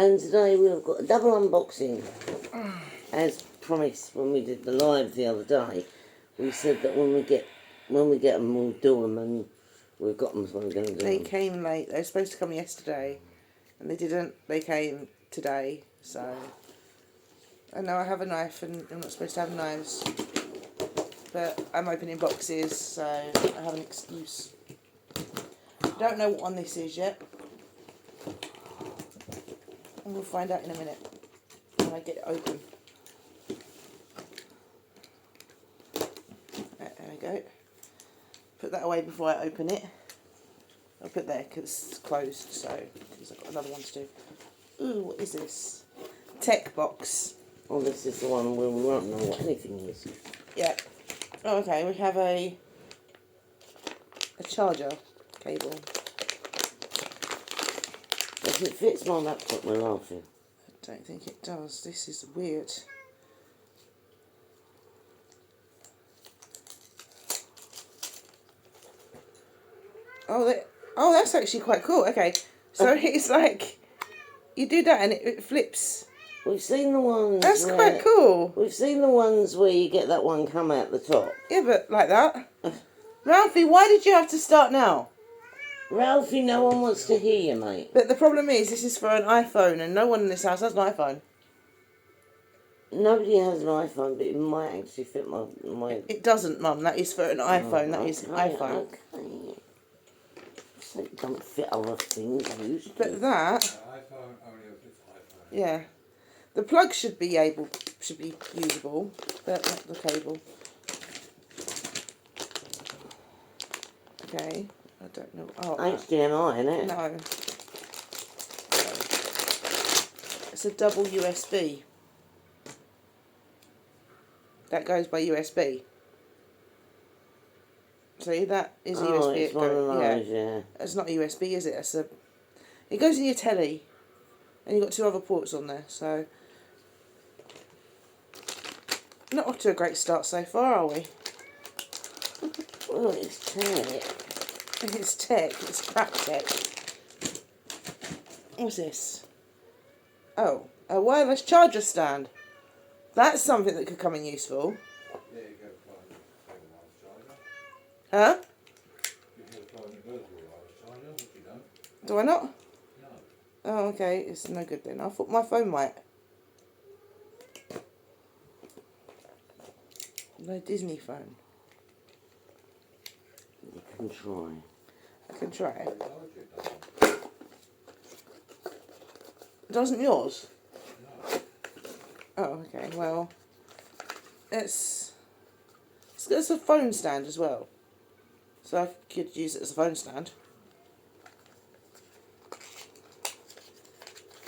And today we've got a double unboxing. As promised when we did the live the other day, we said that when we get them, we'll do them, and we've got them, so we're going to do them. They came late. They were supposed to come yesterday, and they didn't. They came today, so... And now I have a knife, and I'm not supposed to have knives. But I'm opening boxes, so I have an excuse. Don't know what one this is yet. And we'll find out in a minute when I get it open. There we go. Put that away before I open it. I'll put there because it's closed, so because I've got another one to do. Ooh, what is this? Tech box. Oh, this is the one where we won't know what anything is. Yeah. Oh, okay. We have a charger cable. If it fits my laptop, we're laughing. I don't think it does. This is weird. Oh, that's actually quite cool. Okay, so it's like you do that and it flips. We've seen the ones. That's quite cool. We've seen the ones where you get that one come out the top. Yeah, but like that. Ralphie, why did you have to start now? Ralphie, no one wants to hear you, mate. But the problem is, this is for an iPhone, and no one in this house has an iPhone. Nobody has an iPhone, but it might actually fit my... It doesn't, Mum. That is for an iPhone. That is an iPhone. Okay. So it don't fit other things used. But that... iPhone only fits iPhone. Yeah. The plug should be usable, but not the cable. Okay. I don't know. Oh, HDMI, isn't it? no. It's a double USB. That goes by USB. See, that is a USB. It's one of those, yeah. It's not a USB, is it? It goes in your telly. And you've got 2 other ports on there, so... Not off to a great start so far, are we? Well, it's tech. It's tech. It's crap tech. What's this? Oh, a wireless charger stand. That's something that could come in useful. There you go, plug in wireless charger. Huh? You can plug in a wireless charger, which you don't. Do I not? No. Oh, okay. It's no good then. I thought my phone might. No Disney phone. You can try. I can try it. Doesn't yours? No. Oh, okay. Well, it's a phone stand as well, so I could use it as a phone stand.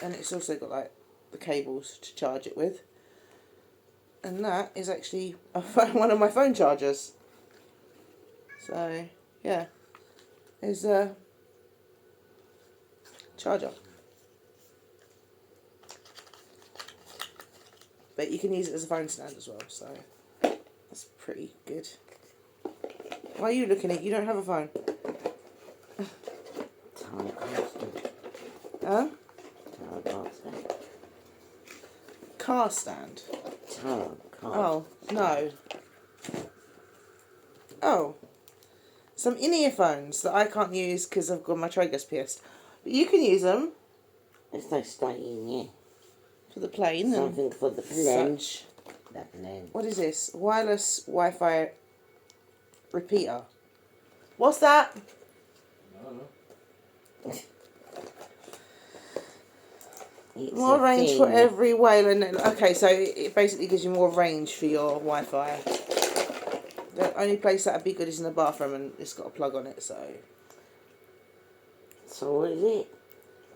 And it's also got like the cables to charge it with, and that is actually one of my phone chargers. So yeah, there's a charger. But you can use it as a phone stand as well, so that's pretty good. Why are you looking at it? You don't have a phone. Huh? Car stand. Oh, no. Oh. Some in-ear phones that I can't use because I've got my tragus pierced. But you can use them. If they stay in, yeah. For the plane. Something for the plane. Such. That plane. What is this? Wireless Wi-Fi repeater. What's that? No. More range for every whale. Okay, so it basically gives you more range for your Wi-Fi. The only place that would be good is in the bathroom, and it's got a plug on it, so... So what is it?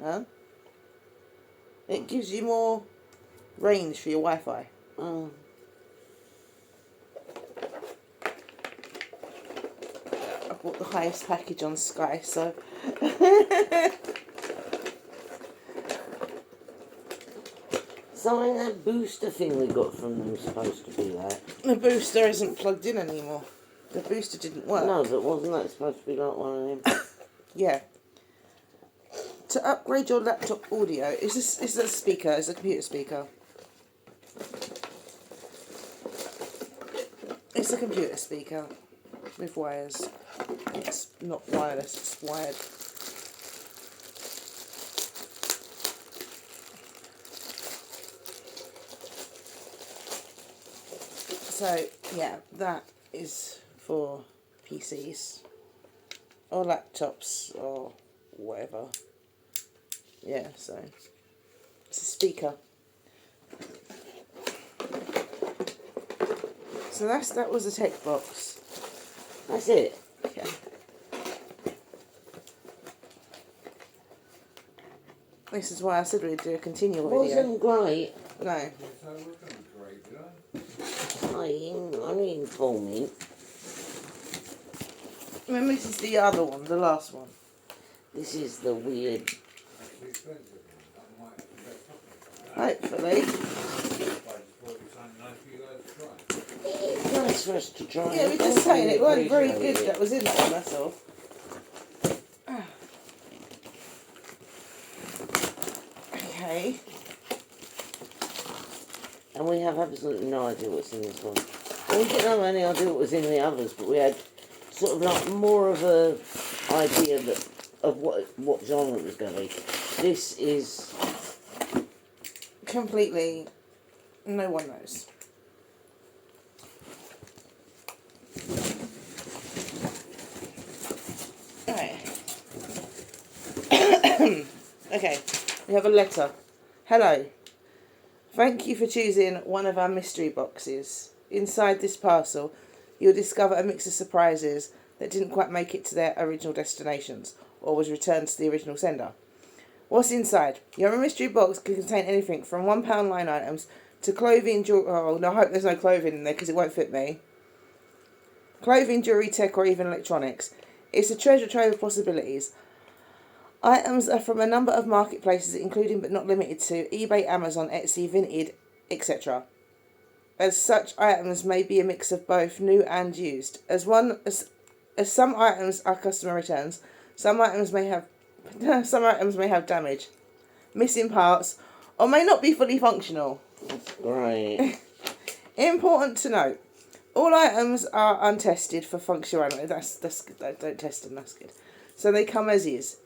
Huh? It gives you more range for your Wi-Fi. Oh. I bought the highest package on Sky, so... So ain't that booster thing we got from them supposed to be that? The booster isn't plugged in anymore. The booster didn't work. No, but wasn't that supposed to be like one of them? Yeah. To upgrade your laptop audio, is a speaker, it's a computer speaker. It's a computer speaker with wires. It's not wireless, it's wired. So, yeah, that is for PCs or laptops or whatever. Yeah, so it's a speaker. So that was a tech box. That's it. Okay. This is why I said we'd do a continual video. Wasn't great. No. Yes, I was going to be great, did I? Only informing. Remember, this is the other one, the last one. This is the weird. That's the expensive one. That might be better. Hopefully. I just thought it was something nice for you guys to try. It's nice for us to try. Yeah, we're just saying it weren't very good that was in that one, that's all. Okay. And we have absolutely no idea what's in this one. Well, we didn't have any idea what was in the others, but we had sort of like more of a idea of what genre it was going to be. This is Completely, no one knows. Alright. Okay, we have a letter. Hello. Thank you for choosing one of our mystery boxes. Inside this parcel, you'll discover a mix of surprises that didn't quite make it to their original destinations or was returned to the original sender. What's inside? Your mystery box can contain anything from £1 line items to clothing, jewelry. Oh, no, I hope there's no clothing in there because it won't fit me. Clothing, jewelry, tech, or even electronics. It's a treasure trove of possibilities. Items are from a number of marketplaces, including but not limited to eBay, Amazon, Etsy, Vinted, etc. As such, items may be a mix of both new and used. As some items are customer returns, some items may have damage, missing parts, or may not be fully functional. great. Important to note, all items are untested for functionality. Don't test them, that's good. So they come as is.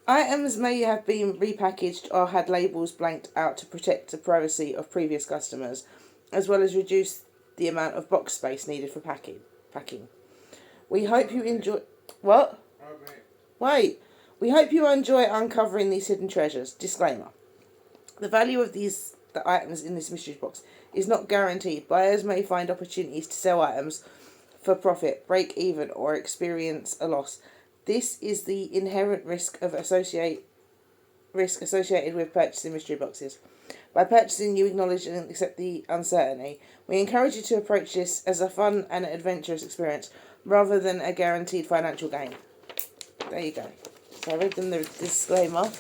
Items may have been repackaged or had labels blanked out to protect the privacy of previous customers, as well as reduce the amount of box space needed for packing. We hope you enjoy... What? Okay. Wait. We hope you enjoy uncovering these hidden treasures. Disclaimer. The value of the items in this mystery box is not guaranteed. Buyers may find opportunities to sell items for profit, break even, or experience a loss. This is the inherent risk associated with purchasing mystery boxes. By purchasing, you acknowledge and accept the uncertainty. We encourage you to approach this as a fun and adventurous experience rather than a guaranteed financial gain. There you go. So I read them the disclaimer.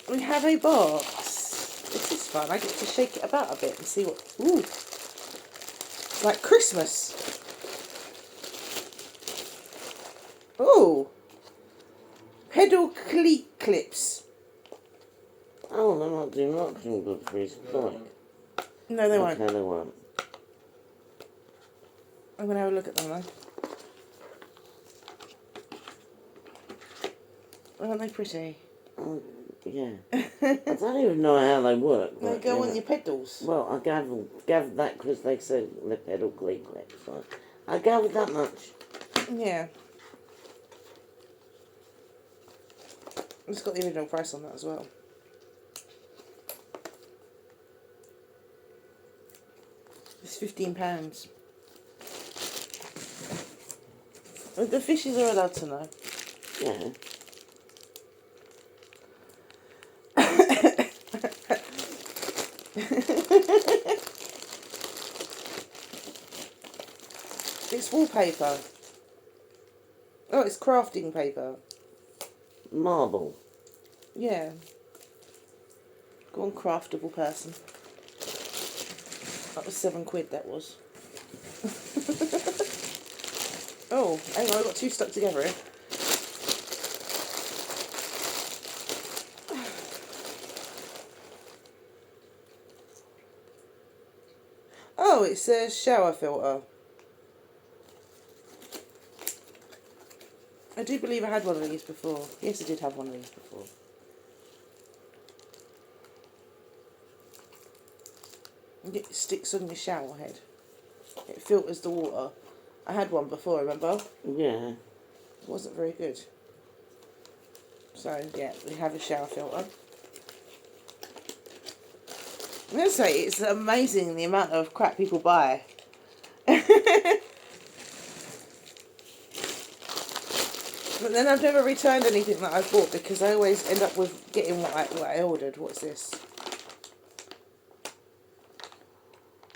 We have a box. This is fun. I get to shake it about a bit and see what... Ooh. It's like Christmas. Ooh. Pedal cleat clips. Oh, they're not doing nothing good for his bike. No, they won't. Okay, they won't. I'm going to have a look at them though. Aren't they pretty? Oh, yeah. I don't even know how they work. They but, go yeah. on your pedals. Well, I gathered that because they said the pedal cleat clips. So I gathered that much. Yeah. It's got the original price on that as well. It's £15. The fishes are allowed to know. Yeah. It's wallpaper. Oh, it's crafting paper. Marble. Yeah. Go on, craftable person. That was £7, that was. Oh, hang on, I've got two stuck together here. Oh, it says shower filter. I do believe I had one of these before. Yes, I did have one of these before. It sticks on your shower head. It filters the water. I had one before, remember? Yeah. It wasn't very good. So, yeah, we have a shower filter. I'm going to say, it's amazing the amount of crap people buy. But then I've never returned anything that I've bought because I always end up with getting what I ordered. What's this?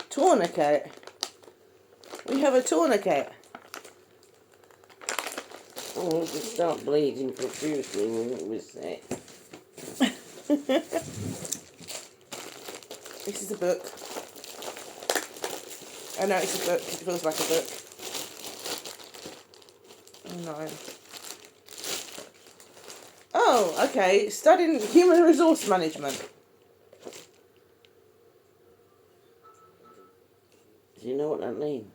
Tourniquet. We have a tourniquet. Oh, we could start bleeding profusely when it was set. This is a book. I know it's a book. It feels like a book. No. Oh, okay. Studying human resource management. Do you know what that means?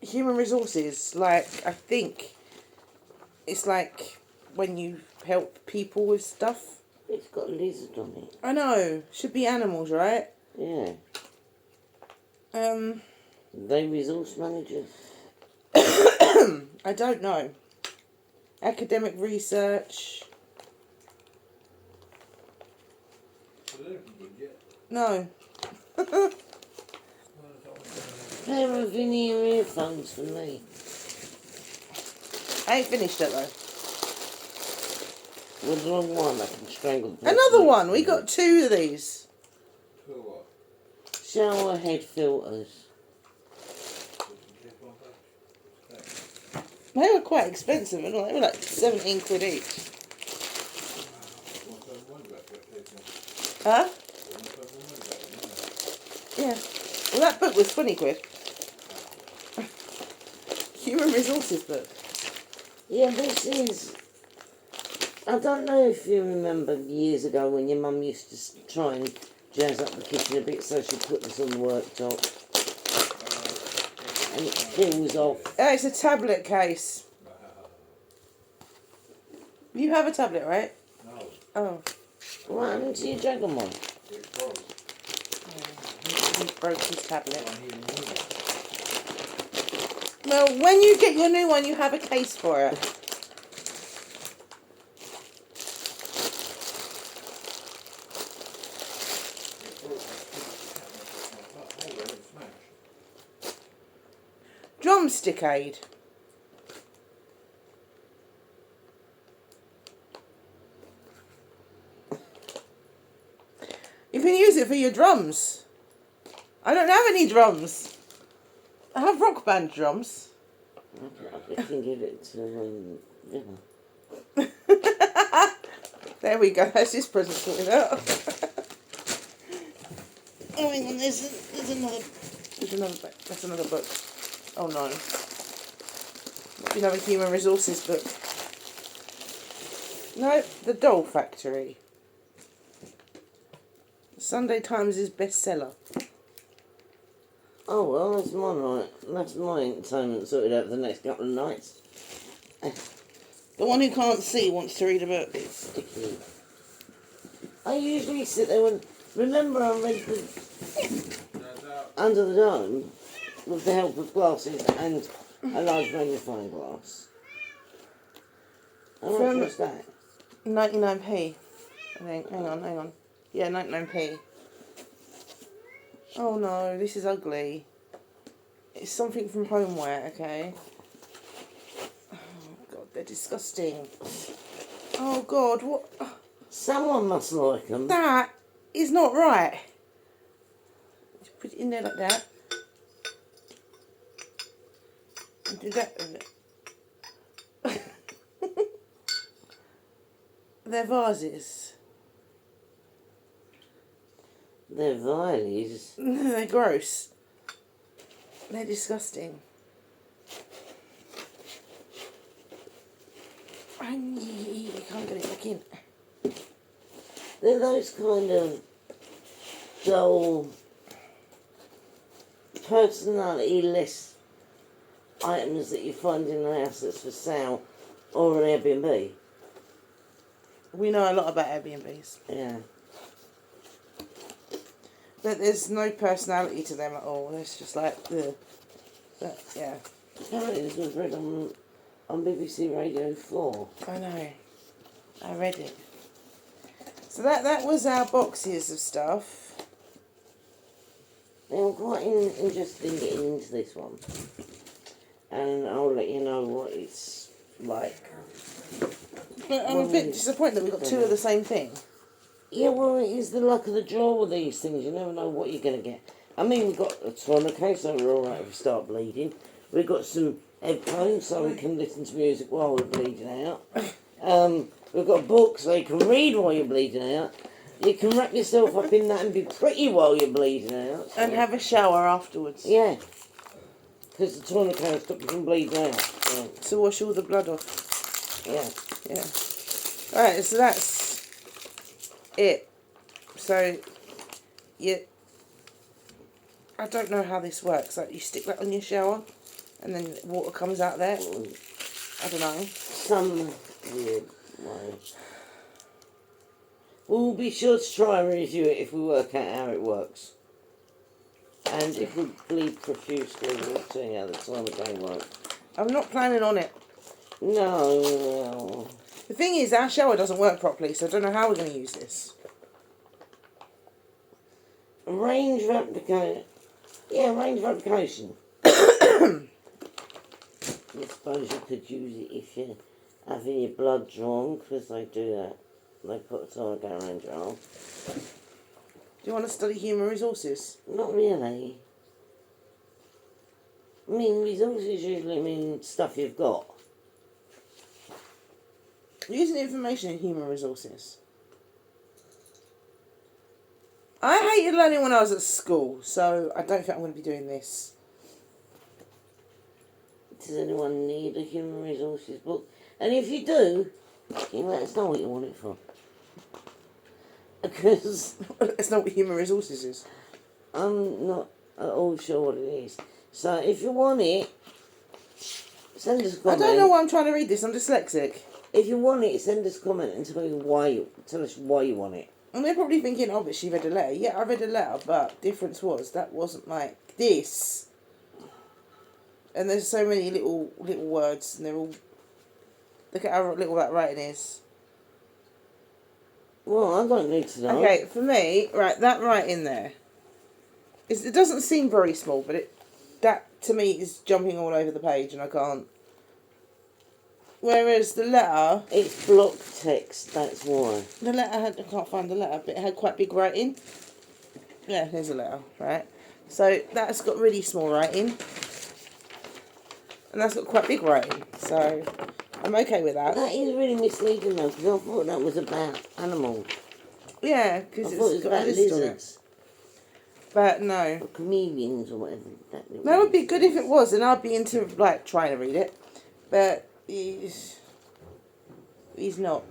Human resources, like, I think it's like when you help people with stuff. It's got a lizard on it. I know. Should be animals, right? Yeah. They resource managers. I don't know. Academic research. So they're good yet. No. Pair of in-ear earphones for me. I ain't finished it though. With the wrong one, I can strangle the Another person one. We next to got two of these. So what? me. Shower head filters. Keep on back. They were quite expensive, and they were like 17 quid each. Want some money back for taking it? Huh? Want some money back, didn't Yeah. Well, that book was 20 quid. Human resources book. Yeah, this is... I don't know if you remember years ago when your mum used to try and jazz up the kitchen a bit, so she put this on the worktop. And it fills off. Oh, it's a tablet case. You have a tablet, right? No, Oh. What happened to your Dragon one? it froze. He broke his tablet. I need a new one. Well, when you get your new one, you have a case for it. It broke. Oh, it smashed. Drumstick aid. You can use it for your drums. I don't have any drums. I have rock band drums. I can give it to Villa. There we go. That's this present sorted out. Oh, hang on. There's another book. That's another book. Oh no. Another human resources book. No, The Doll Factory. Sunday Times' bestseller. Oh well, that's my night. That's my entertainment sorted out for the next couple of nights. The one who can't see wants to read a book. It's sticky. I usually sit there and remember I read the That's out. Under the Dome with the help of glasses and a large magnifying glass. How much From- was that? 99p. I think. Hang on. Yeah, 99p. Oh no, this is ugly. It's something from Homeware, okay? Oh god, they're disgusting. Oh god, what? Someone must like them. That is not right. Just put it in there like that. And do that with it. They're vases. They're violets. They're gross. They're disgusting. You can't get it back in. They're those kind of dull personality-less items that you find in a house that's for sale or an Airbnb. We know a lot about Airbnbs. Yeah. But there's no personality to them at all. It's just like, yeah. Apparently this was read on BBC Radio 4. I know. I read it. So that was our boxes of stuff. Now, I'm quite interested in getting into this one. And I'll let you know what it's like. But I'm a bit disappointed that we got two of the same thing. Yeah, well, it is the luck of the draw with these things. You never know what you're going to get. I mean, we've got a tourniquet, so we're alright if we start bleeding. We've got some headphones, so we can listen to music while we're bleeding out. We've got a book, so you can read while you're bleeding out. You can wrap yourself up in that and be pretty while you're bleeding out. So. And have a shower afterwards. Yeah. Because the tourniquet will stop you from bleeding out. So. To wash all the blood off. Yeah. Yeah. Alright, so that's it. So, yeah. I don't know how this works. Like, you stick that on your shower and then water comes out there. I don't know. Some weird way. We'll be sure to try and review it if we work out how it works. And if we bleed profusely, we'll see how the time of day works. I'm not planning on it. No. The thing is, our shower doesn't work properly, so I don't know how we're going to use this. Range of application. Yeah, range of application. I suppose you could use it if you're having your blood drawn, because they do that. They put a tourniquet around your arm. Do you want to study human resources? Not really. I mean, resources usually mean stuff you've got. Using information in human resources. I hated learning when I was at school, so I don't think I'm going to be doing this. Does anyone need a human resources book? And if you do, you let us know what you want it for. Because It's not what human resources is. I'm not at all sure what it is. So if you want it, send us a I comment. don't know why I'm trying to read this. I'm dyslexic. If you want it, send us a comment and tell us why you want it. And they're probably thinking, oh, but she read a letter. Yeah, I read a letter, but difference was that wasn't like this. And there's so many little words, and they're all. Look at how little that writing is. Well, I don't need to know. Okay, for me, right, that writing there. It doesn't seem very small, but that to me is jumping all over the page, and I can't. Whereas the letter. It's block text, that's why. The letter had, I can't find the letter, but it had quite big writing. Yeah, here's a letter, right? So that's got really small writing. And that's got quite big writing. So I'm okay with that. That is really misleading though, because I thought that was about animals. Yeah, I because thought it was it's got a about list on it. lizards. But no. Or chameleons or whatever. That would be good if it was, and I'd be into, like, trying to read it. But he's not.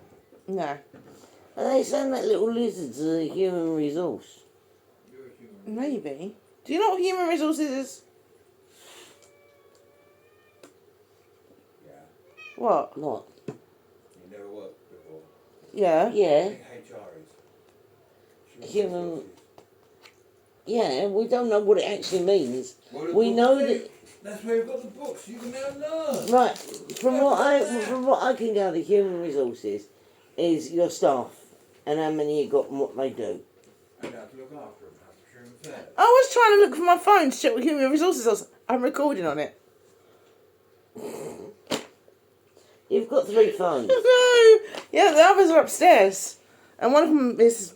No. Are they saying that little lizards are a human resource? You're a human. Maybe. Do you know what human resources is? Yeah. What? What? You never worked before. Yeah. I Yeah. think HR is. Human- resources. Yeah, we don't know what it actually means. Well, the We book know says- that. That's where you've got the books. You can now learn. Right, from what I can gather, human resources is your staff and how many you got and what they do. And how to look after them. How to treat them fair. I was trying to look for my phone to check what human resources was. I'm recording on it. You've got 3 phones. No! Yeah, the others are upstairs. And one of them is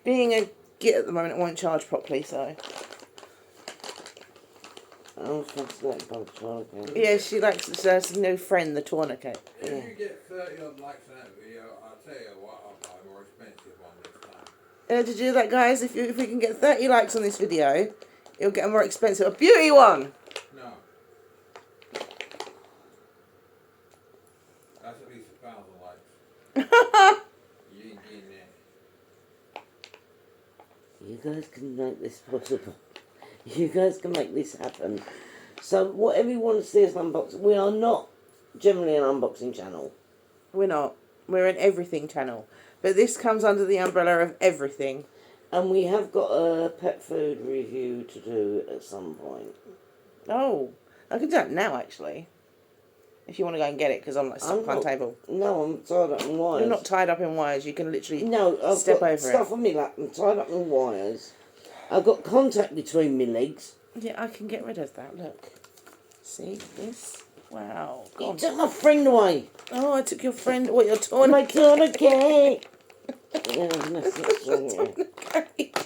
being a git at the moment. It won't charge properly, so. I'm fascinated by the tourniquet. Yeah, she likes there's no friend, the tourniquet. If Yeah. you get 30 odd likes on that video, I'll tell you what, I'll buy a more expensive one next time. To do that, guys, if we can get 30 likes on this video, it'll get a more expensive, a beauty one. No. That's at least 1,000 likes. You ain't getting that. You guys can make this possible. You guys can make this happen. So whatever you want to see us unbox, we are not generally an unboxing channel. We're not. We're an everything channel. But this comes under the umbrella of everything. And we have got a pet food review to do at some point. Oh, I can do that now, actually. If you want to go and get it, because I'm like stuck on the table. No, I'm tied up in wires. You're not tied up in wires. You can literally I've step got over stuff it. on me lap. I'm tied up in wires. I've got contact between my legs. Yeah, I can get rid of that. Look. See this? Wow. Go You on. took my friend away. Oh, I took your friend. What, your torn? My tourniquet. Yeah, that's not so, yeah.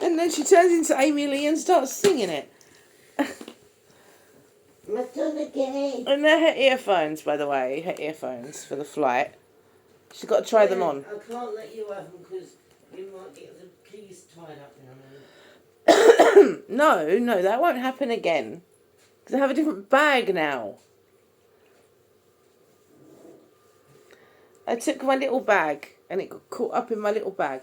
And then she turns into Amy Lee and starts singing it. My tourniquet. And they're her earphones, by the way. Her earphones for the flight. She's got to try them on. I can't let you have them because you might get the keys tied up in them. No, that won't happen again. Because I have a different bag now. I took my little bag and it got caught up in my little bag.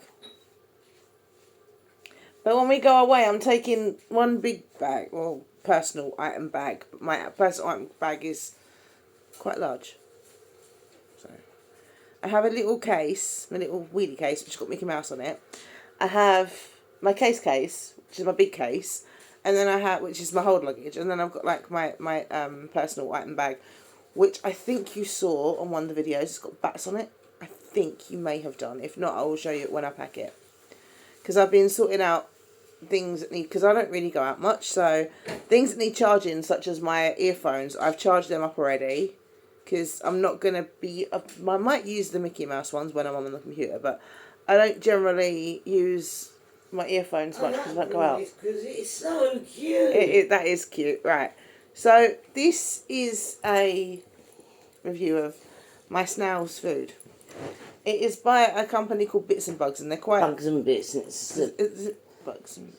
But when we go away, I'm taking one big bag, well, personal item bag. My personal item bag is quite large. So I have a little case, my little wheelie case, which has got Mickey Mouse on it. I have my case, which is my big case. And then I have, which is my hold luggage. And then I've got like my personal item bag, which I think you saw on one of the videos. It's got bats on it. I think you may have done. If not, I will show you it when I pack it. Because I've been sorting out things that need, because I don't really go out much. So things that need charging, such as my earphones, I've charged them up already. Because I'm not going to be, I might use the Mickey Mouse ones when I'm on the computer. But I don't generally use my earphones much because I don't go out. Because it's so cute. That is cute, right. So this is a review of my snail's food. It is by a company called Bits and Bugs, and they're quite... Bugs and Bits. It's Bugs and...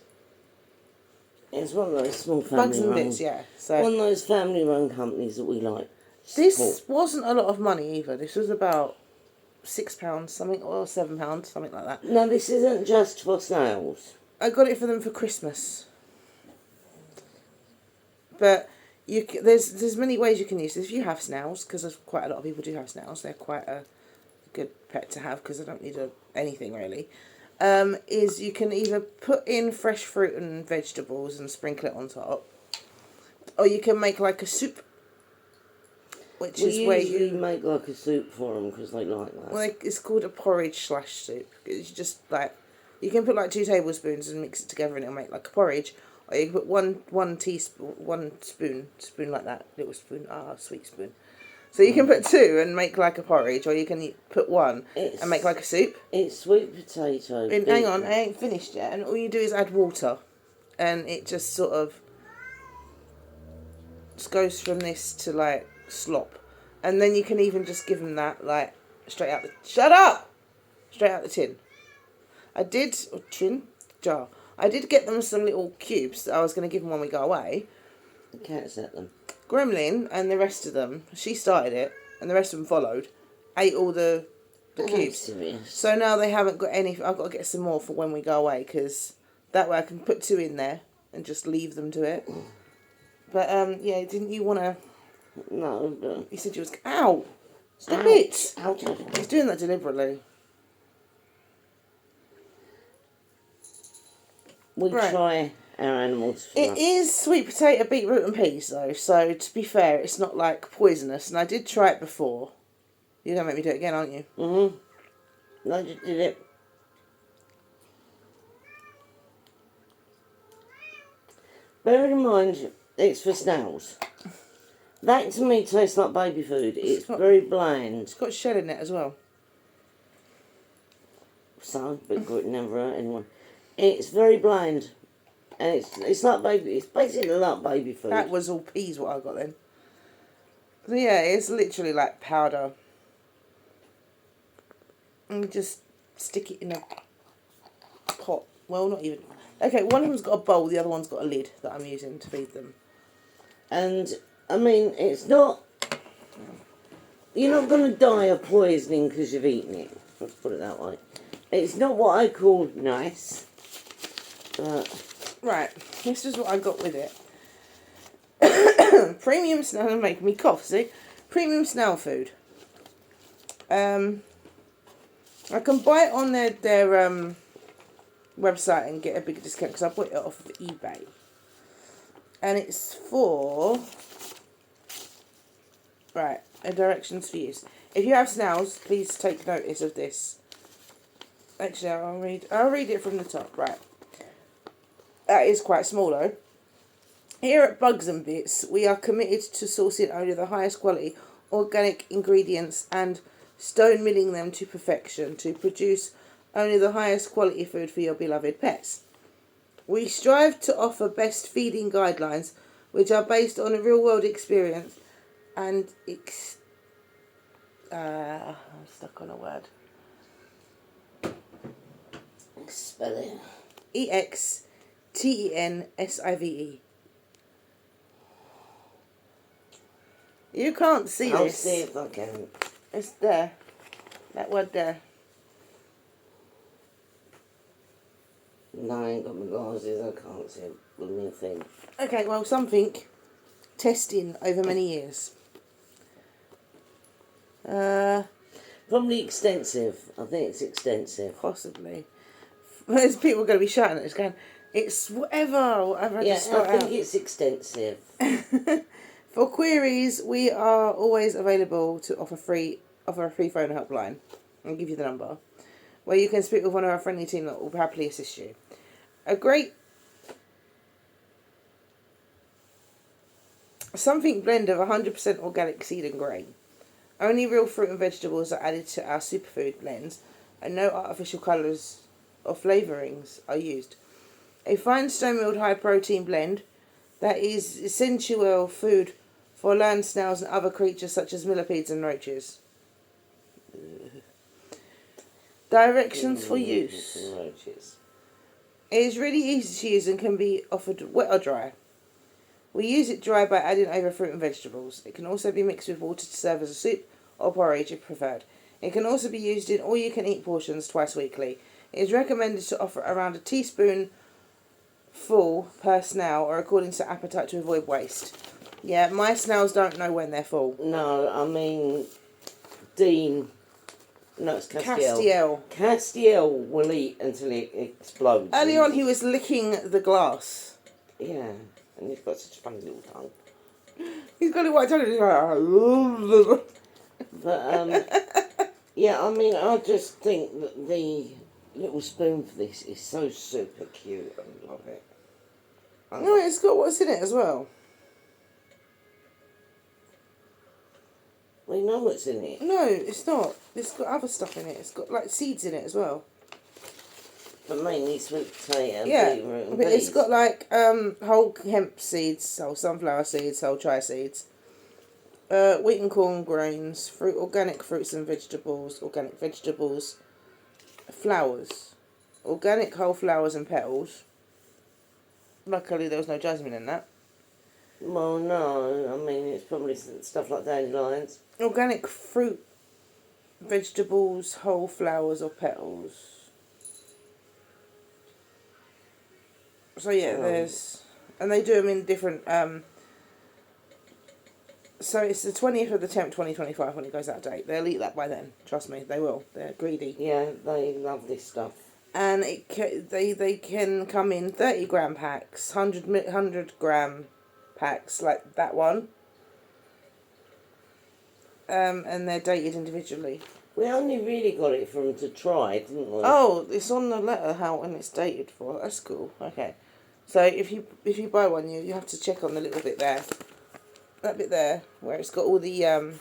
It's one of those small family Bugs and run, Bits, yeah. So one of those family run companies that we like. this Support. wasn't a lot of money either. This was about £6 something, or £7, something like that. No, this isn't just for snails. I got it for them for Christmas. But there's many ways you can use this. If you have snails, because quite a lot of people do have snails, they're quite a good pet to have because they don't need anything really. Is you can either put in fresh fruit and vegetables and sprinkle it on top, or you can make like a soup, which is where you make like a soup for them because they like that. well, it's called a porridge / soup. It's just like you can put like 2 tablespoons and mix it together and it'll make like a porridge. Or you can put one teaspoon, spoon like that, little spoon, sweet spoon. So you can put 2 and make like a porridge, or you can put 1 and make like a soup. It's sweet potato. And hang on, I ain't finished yet. And all you do is add water, and it just sort of just goes from this to like slop. And then you can even just give them that like straight out the straight out the tin. Jar. I did get them some little cubes that I was going to give them when we go away. The cats at them. Gremlin and the rest of them, she started it, and the rest of them followed, ate all the cubes. Serious. So now they haven't got any. I've got to get some more for when we go away, because that way I can put 2 in there and just leave them to it. But yeah, didn't you want to? No, but... You said you was. Ow! Stop Ouch. it! Ouch. He's doing that deliberately. We Right. try our animals. It is sweet potato, beetroot and peas though, so to be fair, it's not like poisonous, and I did try it before. You're going to make me do it again, aren't you? Mm-hmm. I just did it. Bear in mind, it's for snails. That to me tastes like baby food. It's very bland. It's got shell in it as well. So, but good, never hurt anyone. It's very bland. And it's like baby, it's basically like baby food. That was all peas what I got then. So yeah, it's literally like powder. And you just stick it in a pot. Well, not even. Okay, one of them's got a bowl, the other one's got a lid that I'm using to feed them. And, I mean, it's not you're not going to die of poisoning because you've eaten it. Let's put it that way. It's not what I call nice, but Right, this is what I got with it. Premium snail, making me cough, see? Premium snail food. I can buy it on their website and get a bigger discount because I bought it off of eBay. And it's for... Right, directions for use. If you have snails, please take notice of this. Actually, I'll read it from the top, right. That is quite small though. Here at Bugs and Bits, we are committed to sourcing only the highest quality organic ingredients and stone milling them to perfection to produce only the highest quality food for your beloved pets. We strive to offer best feeding guidelines which are based on a real world experience and I'm stuck on a word. spell it. EXTENSIVE. You can't see I'll this. see if I can. It's there. That word there. No, I ain't got my glasses. I can't see a blooming thing. Okay, well, something testing over many years. Probably extensive. I think it's extensive. Possibly. There's people going to be shouting at us going, it's whatever I Yeah, just spell I think out. it's extensive. For queries, we are always available to offer a free phone helpline. I'll give you the number, where you can speak with one of our friendly team that will happily assist you. A great something blend of 100% organic seed and grain. Only real fruit and vegetables are added to our superfood blends, and no artificial colours or flavourings are used. A fine stone milled high protein blend that is essential food for land snails and other creatures such as millipedes and roaches. Directions for use. Roaches. It is really easy to use and can be offered wet or dry. We use it dry by adding over fruit and vegetables. It can also be mixed with water to serve as a soup or porridge if preferred. It can also be used in all-you-can-eat portions twice weekly. It is recommended to offer around a teaspoonful per snail or according to appetite to avoid waste. Yeah, my snails don't know when they're full. No, I mean, Dean. No, it's Castiel. Castiel will eat until it explodes. Early on, he was licking the glass. Yeah, and he's got such a funny little tongue. He's got a white tongue. He's like, But, yeah, I mean, I just think that the little spoon for this is so super cute. I love it. no, it's got what's in it as well. We know what's in it. No, it's not. It's got other stuff in it. It's got like seeds in it as well. But mainly sweet potato, Yeah, beetroot and but it's peas. got like whole hemp seeds, whole sunflower seeds, whole chia seeds, wheat and corn grains, organic fruits and vegetables, flowers, organic whole flowers and petals. Luckily, there was no jasmine in that. Well, no, I mean, it's probably stuff like dandelions. Organic fruit, vegetables, whole flowers or petals. So yeah, there's, and they do them in different. So it's the 20th of the 10th, 2025 when it goes out of date. They'll eat that by then. Trust me, they will. They're greedy. Yeah, they love this stuff. And they can come in 30-gram packs, 100-gram packs like that one. And they're dated individually. We only really got it from to try, didn't we? Oh, it's on the letter how when it's dated for. That's cool. Okay, so if you buy one, you have to check on the little bit there, that bit there where it's got all the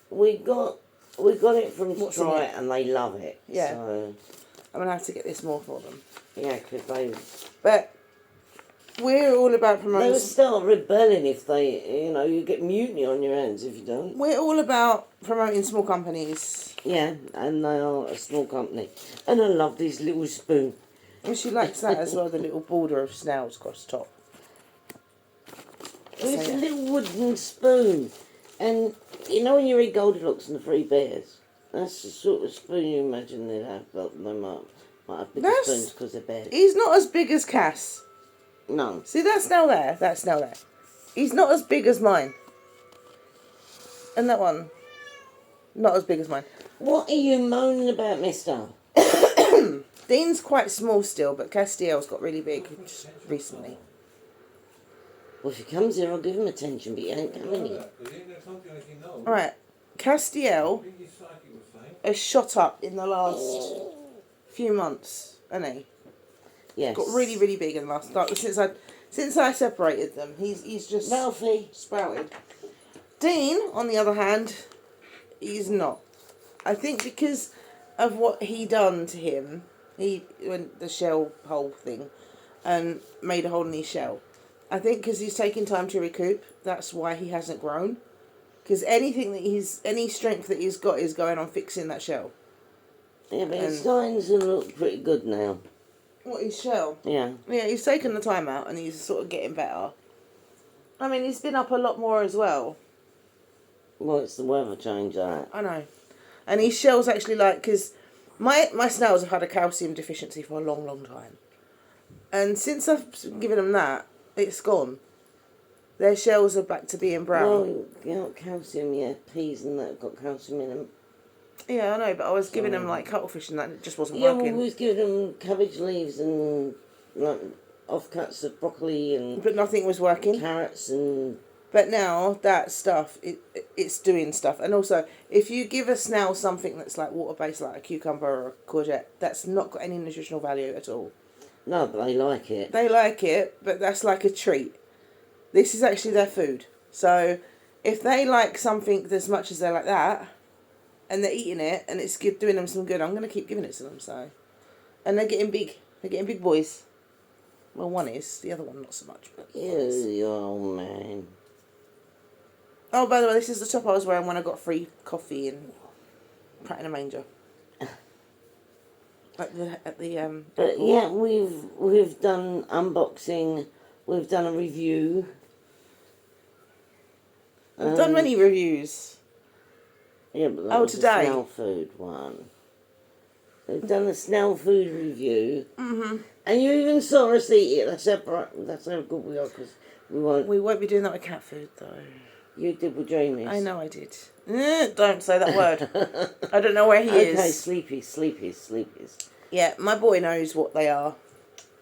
We got it from to What's in try it? and they love it. Yeah. So, I'm gonna have to get this more for them. yeah, because they But we're all about will promoting. start rebelling if they, you get mutiny on your hands if you don't. We're all about promoting small companies. Yeah, and they are a small company. And I love this little spoon. And she likes that as well, the little border of snails across the top. It's yeah. a little wooden spoon. And you know when you read Goldilocks and the Three Bears, that's the sort of spoon you imagine they'd have, but they might have bigger That's- spoons because they're bears. He's not as big as Cass. No. See that snail there? That snail there. He's not as big as mine. And that one, not as big as mine. What are you moaning about, mister? Dean's quite small still, but Castiel's got really big just recently. Well, if he comes here, I'll give him attention, but he ain't coming here. Alright, Castiel has shot up in the last few months, hasn't he? Yes. Got really, really big in the last, like, since I separated them. He's just Ralphie. sprouted. Dean, on the other hand, he's not. I think because of what he done to him, he went the shell hole thing and made a hole in his shell. I think because he's taking time to recoup, that's why he hasn't grown. Because any strength that he's got is going on fixing that shell. Yeah, but his signs look pretty good now. What, his shell? Yeah. Yeah, he's taken the time out and he's sort of getting better. I mean, he's been up a lot more as well. Well, it's the weather change, that. I know. And his shell's actually like, because my snails have had a calcium deficiency for a long, long time. And since I've given them that, it's gone. Their shells are back to being brown. Well, you know, calcium, yeah, peas and that have got calcium in them. Yeah, I know, but I was giving them like cuttlefish and that, and it just wasn't Yeah, working. well, we was giving them cabbage leaves and like offcuts of broccoli and But nothing was working. carrots and... But now that stuff, it's doing stuff. And also, if you give a snail something that's like water-based, like a cucumber or a courgette, that's not got any nutritional value at all. No, but they like it. They like it, but that's like a treat. This is actually their food. So if they like something as much as they like that, and they're eating it, and it's doing them some good, I'm going to keep giving it to them. So, and they're getting big. They're getting big boys. Well, one is. The other one not so much. But You old man. oh, by the way, this is the top I was wearing when I got free coffee and Pratt in a Manger. At the But yeah, we've done unboxing. We've done a review. I've done many reviews. Yeah, but that was today. a Snell food one. We've done a Snell food review. Mm-hmm. And you even saw us eat it. That's how good we are, because we won't... We won't be doing that with cat food, though. You did with Jamie's. I know I did. Don't say that word. I don't know where he Okay, is. sleepies. Yeah, my boy knows what they are.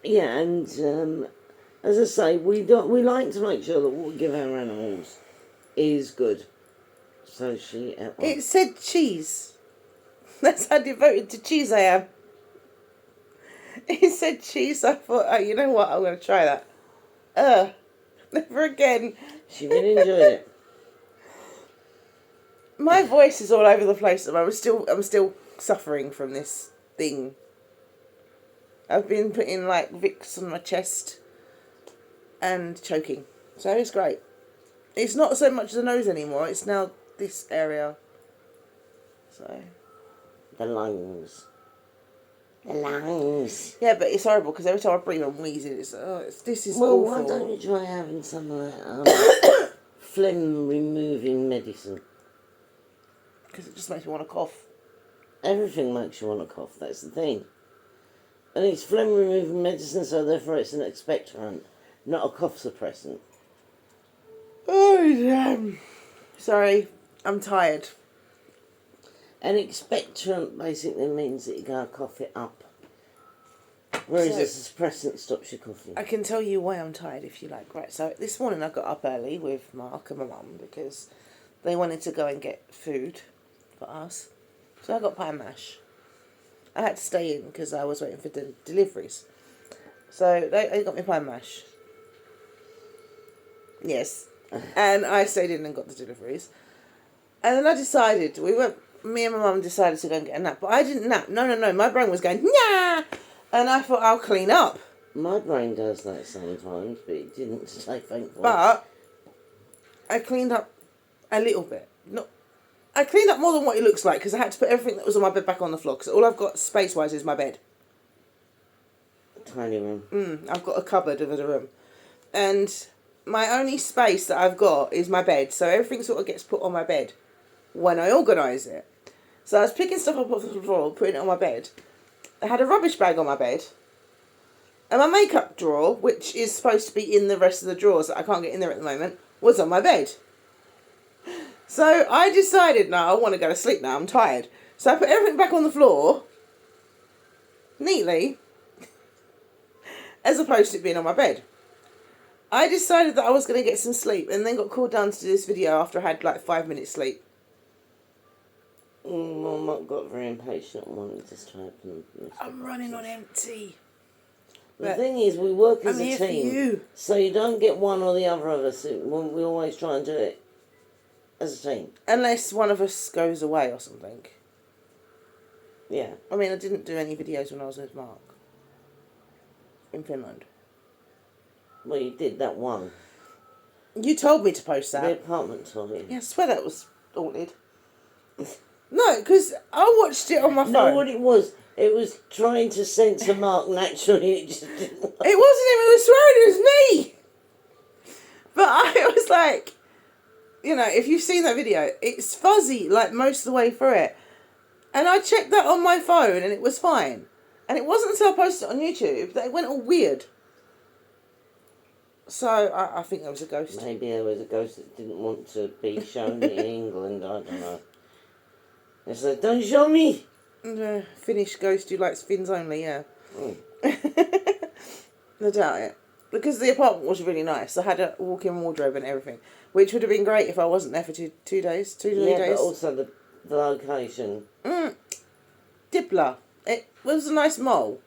Yeah, and as I say, we like to make sure that what we give our animals is good. So she ate one. It said cheese. That's how devoted to cheese I am. It said cheese. I thought, oh, you know what? I'm going to try that. Never again. She really enjoyed it. My voice is all over the place. I'm still suffering from this thing. I've been putting like Vicks on my chest and choking. So it's great. It's not so much the nose anymore. It's now this area. So The lungs. The lungs. yeah, but it's horrible because every time I breathe, I'm wheezing. This is Well, awful. why don't you try having some of that phlegm removing medicine? Because it just makes me want to cough. Everything makes you want to cough, that's the thing. And it's phlegm removing medicine, so therefore it's an expectorant, not a cough suppressant. Oh damn! Sorry, I'm tired. An expectorant basically means that you're going to cough it up. Whereas a suppressant stops you coughing. I can tell you why I'm tired if you like. Right, so this morning I got up early with Mark and my mum because they wanted to go and get food for us. So I got pie and mash. I had to stay in because I was waiting for the deliveries. So they got me pie and mash. Yes. And I stayed in and got the deliveries. And then I decided, me and my mum decided to go and get a nap. But I didn't nap. No. My brain was going, nah! And I thought, I'll clean up. My brain does that sometimes, but it didn't today, thankfully. But I cleaned up a little bit. I cleaned up more than what it looks like because I had to put everything that was on my bed back on the floor because all I've got space-wise is my bed. Tiny room. I've got a cupboard of a room. And my only space that I've got is my bed, so everything sort of gets put on my bed when I organise it. So I was picking stuff up off the floor, putting it on my bed. I had a rubbish bag on my bed, and my makeup drawer, which is supposed to be in the rest of the drawers that I can't get in there at the moment, was on my bed. So I decided, no, I want to go to sleep now, I'm tired. So I put everything back on the floor, neatly, as opposed to it being on my bed. I decided that I was going to get some sleep and then got called down to do this video after I had like 5 minutes sleep. Mum got very impatient and wanted us to open. I'm running on empty. The But thing is, we work as I'm a here for team, you. so you don't get one or the other of us. We always try and do it as a team. Unless one of us goes away or something. Yeah. I mean, I didn't do any videos when I was with Mark. In Finland. Well, you did that one. You told me to post The that. apartment tour. Yeah, I swear that was haunted. No, because I watched it on my phone. No, what it was trying to censor Mark naturally. It just didn't work. It wasn't him who was swearing, it was me. But I was like, you know, if you've seen that video, it's fuzzy like most of the way through it. And I checked that on my phone and it was fine. And it wasn't until I posted it on YouTube that it went all weird. So I think there was a ghost. Maybe there was a ghost that didn't want to be shown in England. I don't know. They said, "Don't show me." Finnish ghost who likes fins only, yeah. Mm. I doubt it. Because the apartment was really nice. I had a walk-in wardrobe and everything. Which would have been great if I wasn't there for two days. 3 Yeah, days. but also the location. Dipla. It was a nice mall.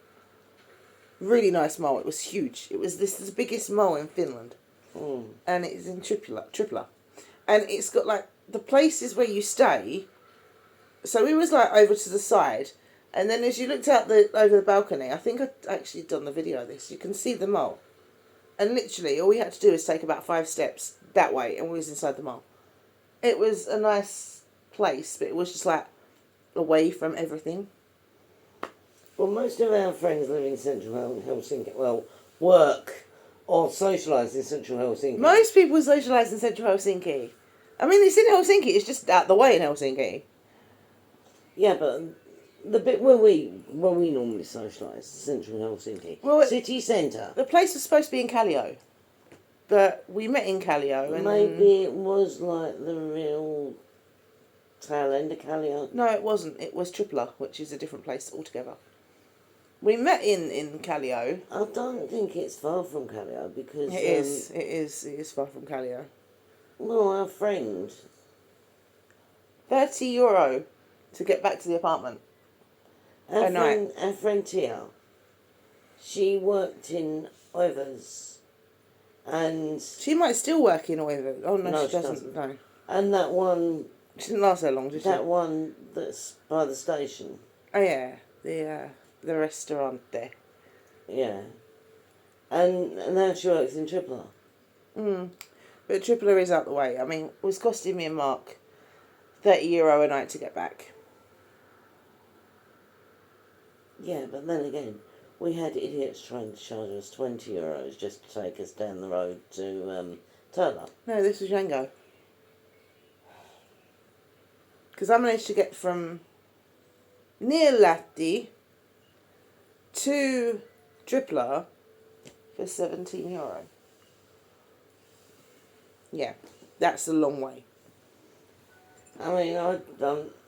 Really nice mall. It was huge. This is the biggest mall in Finland. And it's in Tripla. And it's got like the places where you stay. So we was like over to the side. And then as you looked out over the balcony, I think I'd actually done the video of this, you can see the mall. And literally all we had to do was take about 5 steps that way and we was inside the mall. It was a nice place, but it was just like away from everything. Well, most of our friends live in central Helsinki. Well, work or socialise in central Helsinki. Most people socialise in central Helsinki. I mean, it's in Helsinki, it's just out the way in Helsinki. Yeah, but the bit where we normally socialise, central Helsinki, Well, city centre. The place was supposed to be in Kallio. But we met in Kallio. And Maybe it was like the real tail end of Kallio. No, it wasn't. It was Tripla, which is a different place altogether. We met in Kallio. I don't think it's far from Kallio because... It is far from Kallio. Well, our friend... €30 to get back to the apartment. Our friend Tia, she worked in Oivers and... She might still work in Oivers. Oh, no, she doesn't. No. And that one... She didn't last that long, did she? That one that's by the station. Oh, yeah. The restaurante. Yeah. And now she works in Tripla. But Tripla is out the way. I mean, it was costing me and Mark €30 a night to get back. Yeah, but then again, we had idiots trying to charge us €20 just to take us down the road to Turlock. No, this was Django. Because I managed to get from near Lahti to Tripla for €17. Yeah, that's a long way. I mean, I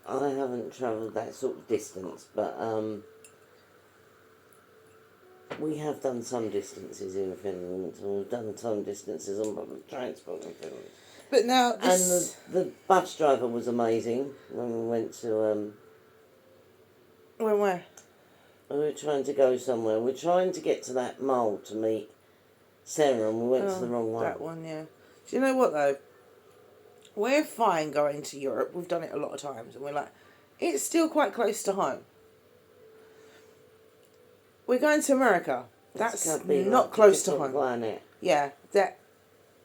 haven't travelled that sort of distance, but we have done some distances in Finland. We've done some distances on public transport in Finland. But now And the bus driver was amazing when we went to... where? we were trying to go somewhere. We're trying to get to that mall to meet Sarah and we went to the wrong one. That one, yeah. Do you know what, though? We're fine going to Europe. We've done it a lot of times. And we're like, it's still quite close to home. We're going to America. That's It's gotta be not like close to different home. planet. Yeah,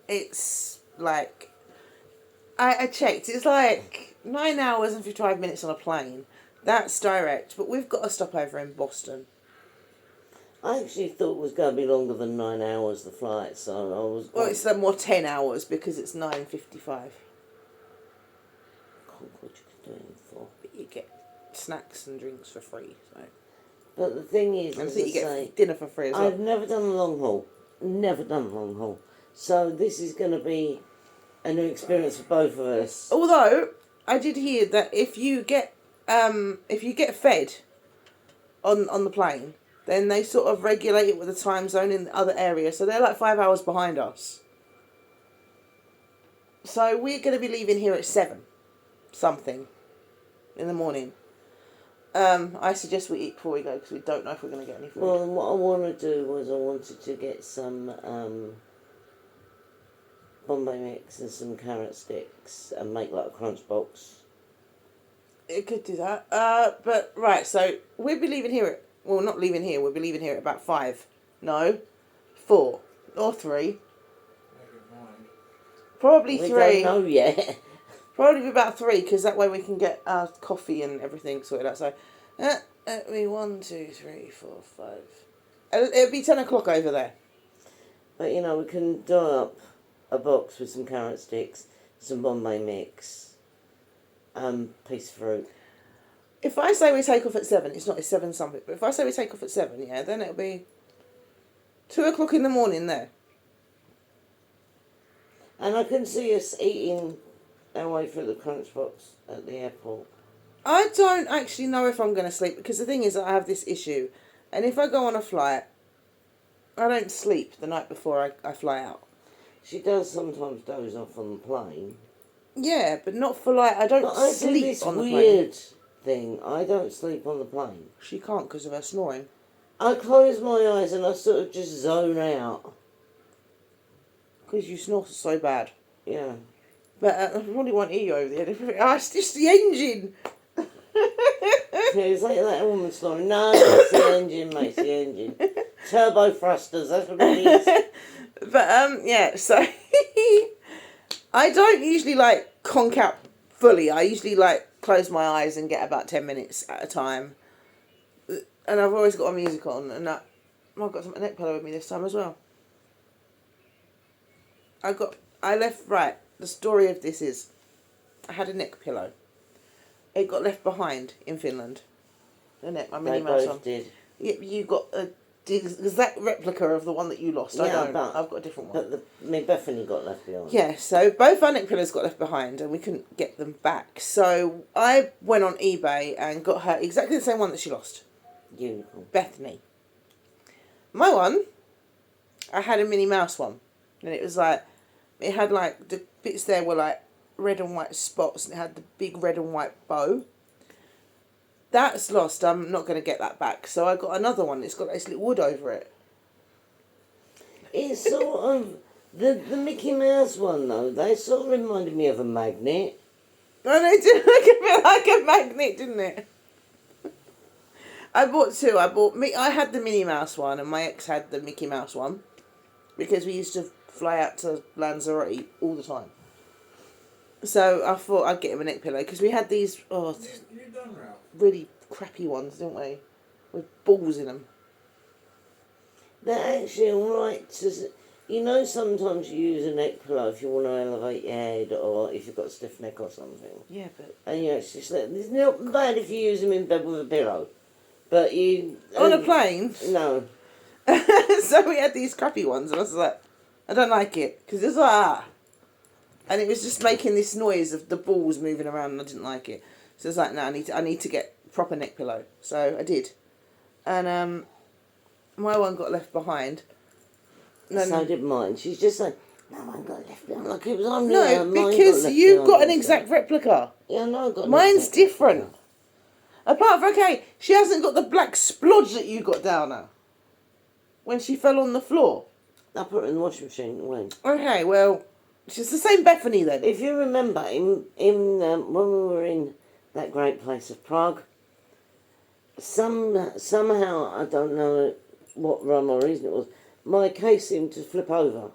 it's like... I checked. It's like 9 hours and 55 minutes on a plane. That's direct. But we've got a stopover in Boston. I actually thought it was going to be longer than 9 hours, the flight, so I was... Well, it's more 10 hours because it's 9:55. What you could do it for. But you get snacks and drinks for free. So. But the thing is, And I as think I you get say, dinner for free as well. I've never done a long haul. Never done a long haul. So this is going to be a new experience for both of us. Although, I did hear that if you get fed on the plane, then they sort of regulate it with the time zone in the other area. So they're like 5 hours behind us. So we're going to be leaving here at 7 something in the morning. I suggest we eat before we go because we don't know if we're going to get any food. Well, what I want to do was I wanted to get some Bombay mix and some carrot sticks and make like a crunch box. It could do that. But right, so we'll be leaving here not leaving here, we'll be leaving here at about 5. No, 4 or 3. Make it mine. Probably We 3. don't know yet. Probably about 3 because that way we can get our coffee and everything sorted out. So, it'll be 1, 2, 3, 4, 5. It'll be 10 o'clock over there. But you know, we can dye up a box with some carrot sticks, some Bombay mix, piece of fruit. If I say we take off at 7, it's 7 something, but if I say we take off at 7, yeah, then it'll be 2 o'clock in the morning there. And I can see us eating our way through the crunch box at the airport. I don't actually know if I'm going to sleep because the thing is that I have this issue. And if I go on a flight, I don't sleep the night before I fly out. She does sometimes doze off on the plane. Yeah, but not for like, I don't But I do sleep this on the plane. weird thing. I don't sleep on the plane. She can't because of her snoring. I close my eyes and I sort of just zone out. Because you snore so bad. Yeah. But I probably won't hear you over there. Oh, it's just the engine. Yeah, it's like that woman snoring. No, it's the engine, mate, it's the engine. Turbo thrusters, that's what it is. But, yeah, so I don't usually, like, conk out fully. I usually, like, close my eyes and get about 10 minutes at a time. And I've always got a music on, and I've got some neck pillow with me this time as well. The story of this is, I had a neck pillow. It got left behind in Finland. The neck, my Minnie They Mouse both one. did. Yep, you got the exact replica of the one that you lost. I Yeah, don't. but- I've got a different one. But me Bethany got left behind. Yeah, so both our neck pillows got left behind and we couldn't get them back. So I went on eBay and got her exactly the same one that she lost. Unicorn. Bethany. My one, I had a Minnie Mouse one. And it was like, it had like, the bits there were like red and white spots and it had the big red and white bow. That's lost. I'm not going to get that back. So I got another one. It's got this little wood over it. It's sort of, the Mickey Mouse one though, they sort of reminded me of a magnet. And it did look a bit like a magnet, didn't it? I bought 2. I had the Minnie Mouse one and my ex had the Mickey Mouse one. Because we used to fly out to Lanzarote all the time. So I thought I'd get him a neck pillow because we had these You done, Ralph? really crappy ones, didn't we? With balls in them. They're actually alright to, you know, sometimes you use a neck pillow if you want to elevate your head or if you've got a stiff neck or something. Yeah, but And you actually sleep. It's not bad if you use them in bed with a pillow. But you... on a plane. No. So we had these crappy ones and I was like, I don't like it. Because it's like, and it was just making this noise of the balls moving around and I didn't like it. So I was like, no, I need to get a proper neck pillow. So I did. And my one got left behind. And then- So did mine. She's just like, no one got left behind. Like it was only no, mine because got left you've behind got an also. exact replica. Yeah, no, I got Mine's left different. Apart from, okay, she hasn't got the black splodge that you got down her. When she fell on the floor. I put it in the washing machine when. Okay, well, she's the same Bethany then. If you remember, when we were in that great place of Prague, somehow, I don't know what rhyme or reason it was, my case seemed to flip over.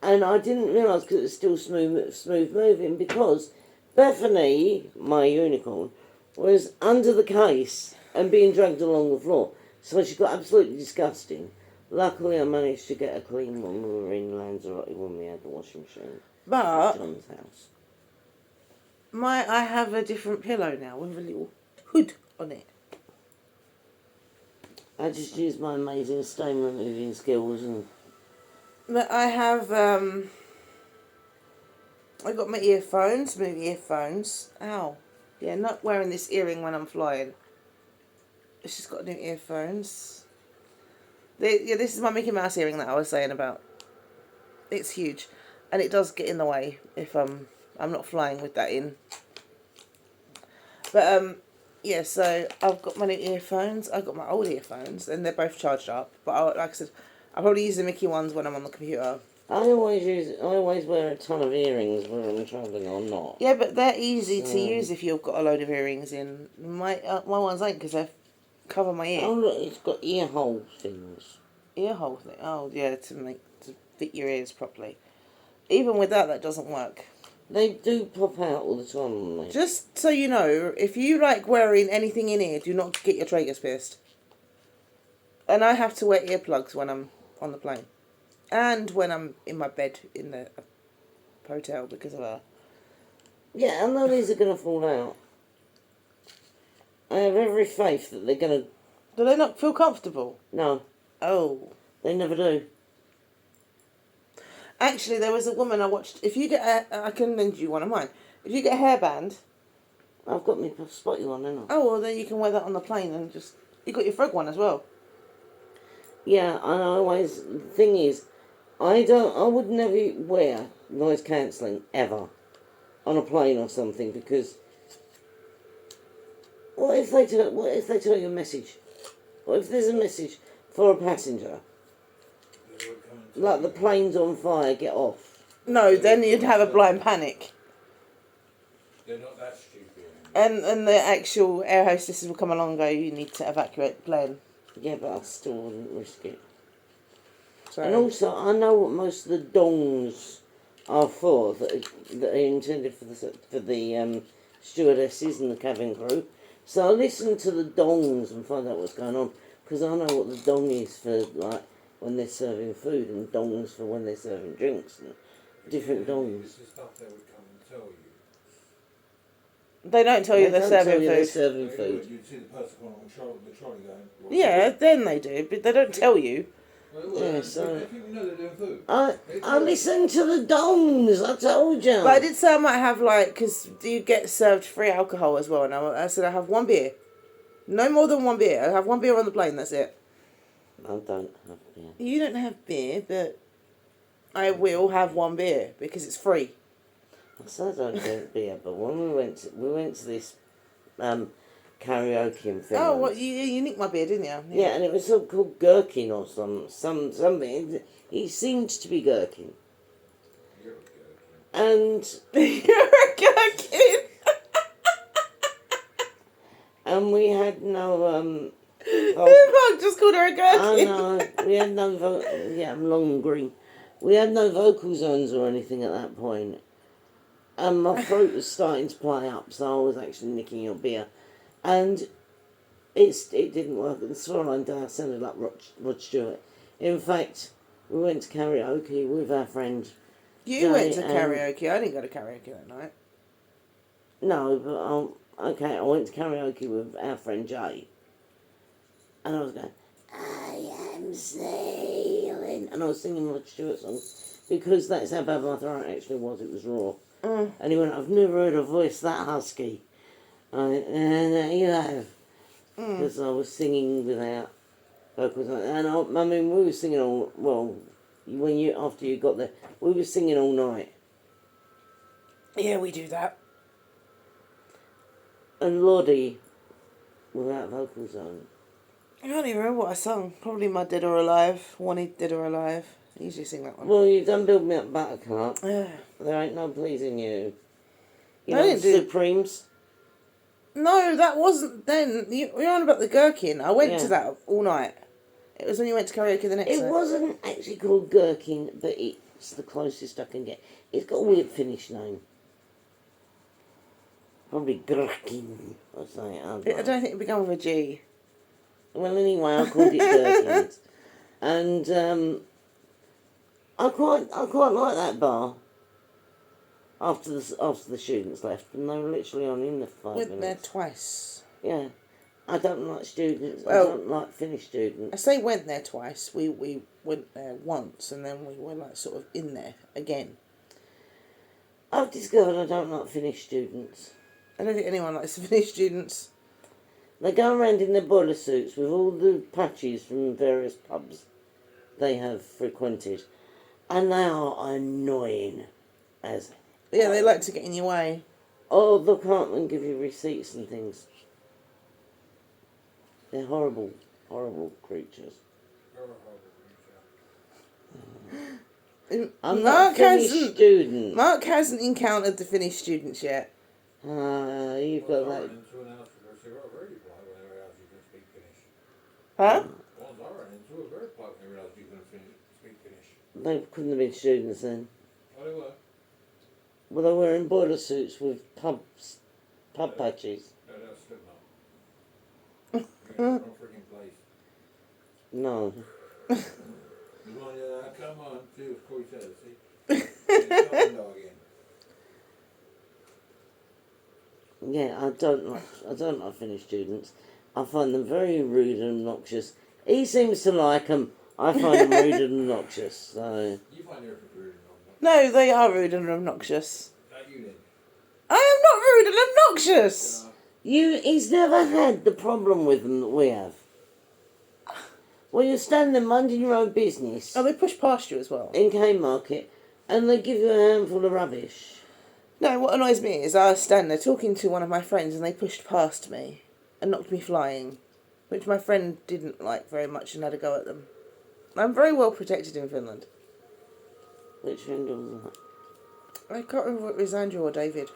And I didn't realise because it was still smooth moving because Bethany, my unicorn, was under the case and being dragged along the floor. So she got absolutely disgusting. Luckily, I managed to get her clean when we were in Lanzarote when we had the washing machine But at John's house. I have a different pillow now with a little hood on it. I just used my amazing stain removing skills and But I have I got my earphones, my earphones. Ow. Yeah, not wearing this earring when I'm flying. She's got new earphones. This is my Mickey Mouse earring that I was saying about. It's huge, and it does get in the way if I'm not flying with that in. But yeah. So I've got my new earphones. I've got my old earphones, and they're both charged up. But like I said, I probably use the Mickey ones when I'm on the computer. I always wear a ton of earrings whether I'm travelling or not. Yeah, but they're easy to use if you've got a load of earrings in. My ones ain't because they cover my ear. Oh look, it's got ear hole things. Ear hole thing. Oh yeah, to fit your ears properly. Even with that doesn't work. They do pop out all the time on me. Just so you know, if you like wearing anything in ear, do not get your tragus pierced. And I have to wear earplugs when I'm on the plane, and when I'm in my bed in the hotel because of her. Yeah, I know these are going to fall out. I have every faith that they're going to... Do they not feel comfortable? No, Oh. they never do. Actually, there was a woman I watched. If you get I can lend you one of mine. If you get a hairband, I've got my spotty one, haven't I? oh well, then you can wear that on the plane and just. You got your frog one as well. Yeah, and I always... The thing is, I would never wear noise cancelling, ever, on a plane or something, because... What if they tell you a message? What if there's a message for a passenger? Like the plane's on fire, get off. No, then you'd have a blind panic. They're not that stupid. And the actual air hostesses will come along and go, you need to evacuate the plane. Yeah, but I still wouldn't risk it. So, And also, I know what most of the dongs are for, that are intended for the stewardesses and the cabin crew. So I listen to the dongs and find out what's going on, because I know what the dong is for, like, when they're serving food, and dongs for when they're serving drinks, and different dongs. It's the stuff they would come and tell you. they don't tell you They they're don't serving tell you they're food. serving They food. would. You'd see the person coming on the trolley going... "What's Yeah, it?" then they do, but they don't tell you. Well, it would. Yeah, They so- think we know they're doing food. I listen to the dongs, I told you. But I did say I might have, like, because you get served free alcohol as well, and I said I have one beer. No more than one beer. I have one beer on the plane, that's it. I don't have beer. You don't have beer, but I will have one beer because it's free. I said I don't drink beer, but when we went to this karaoke in Finland. Oh, what you nicked my beer, didn't you? Yeah, and it was so called gherkin or something. He seemed to be gherkin. You're a gherkin. And You're a gherkin. and we had no Mark just called her a gherkin. oh no, we had no yeah, I'm long and green. We had no vocal zones or anything at that point. And my throat was starting to play up, so I was actually nicking your beer. And it didn't work. The Swarline Day sounded like Rod Stewart. In fact, we went to karaoke with our friend. You went to Jay, karaoke. I didn't go to karaoke that night. No, but okay, I went to karaoke with our friend Jay. And I was going, I am sailing. And I was singing Rod Stewart songs because that's how bad my throat actually was. It was raw. And he went, I've never heard a voice that husky. And you have. Because I was singing without vocals. And I mean, we were singing all, well, after you got there, we were singing all night. Yeah, we do that. And Lottie, without vocals on. I can't even remember what I sung. Probably my Dead or Alive. Wanted Dead or Alive. I usually sing that one. Well, you done Build Me Up Buttercup. Yeah. There ain't no pleasing you. You I know, didn't do- Supremes. No, that wasn't then. You're on about the gherkin. I went Yeah. to that all night. It was when you went to karaoke the next It night. wasn't actually called Gherkin, but it's the closest I can get. It's got a weird Finnish name. Probably Gherkin or something. I I don't think it began with a G. Well, anyway, I called it Dirty Heads. And I quite like that bar. After the students left, and they were literally on in the 5 Went there minutes. twice. Yeah, I don't like students. I Well, don't like finished I students. say went there twice. We went there once, and then we were like sort of in there again. I've discovered I don't like finished students. I don't think anyone likes to finish students. They go around in their boiler suits with all the patches from various pubs they have frequented, and they are annoying as. Yeah, they like to get in your way. Oh, they can't and give you receipts and things. They're horrible, horrible creatures. You're a horrible creature. I'm not a finished student. Mark hasn't encountered the finished students yet. You've got that. Into an house where they were very polite when they realised you couldn't speak Finnish. Huh? Ones I ran into were very polite when they realised you couldn't speak Finnish. They couldn't have been students then. Oh, they were. Well, they were in boiler suits with pub patches. No, that's still not. You're in the wrong freaking place. No. You want to, come on, see what Corey says, see? It's not dog again. Yeah, I don't like finished students. I find them very rude and obnoxious. He seems to like them. I find them rude and obnoxious. So You find everything rude and wrong. No, they are rude and obnoxious. Not you then. I am not rude and obnoxious. he's never had the problem with them that we have. Well, you're standing there minding your own business Oh, they push past you as well. in Kmart, and they give you a handful of rubbish. No, what annoys me is I was standing there talking to one of my friends and they pushed past me and knocked me flying, which my friend didn't like very much and had a go at them. I'm very well protected in Finland. Which friend was that? I can't remember if it was Andrew or David.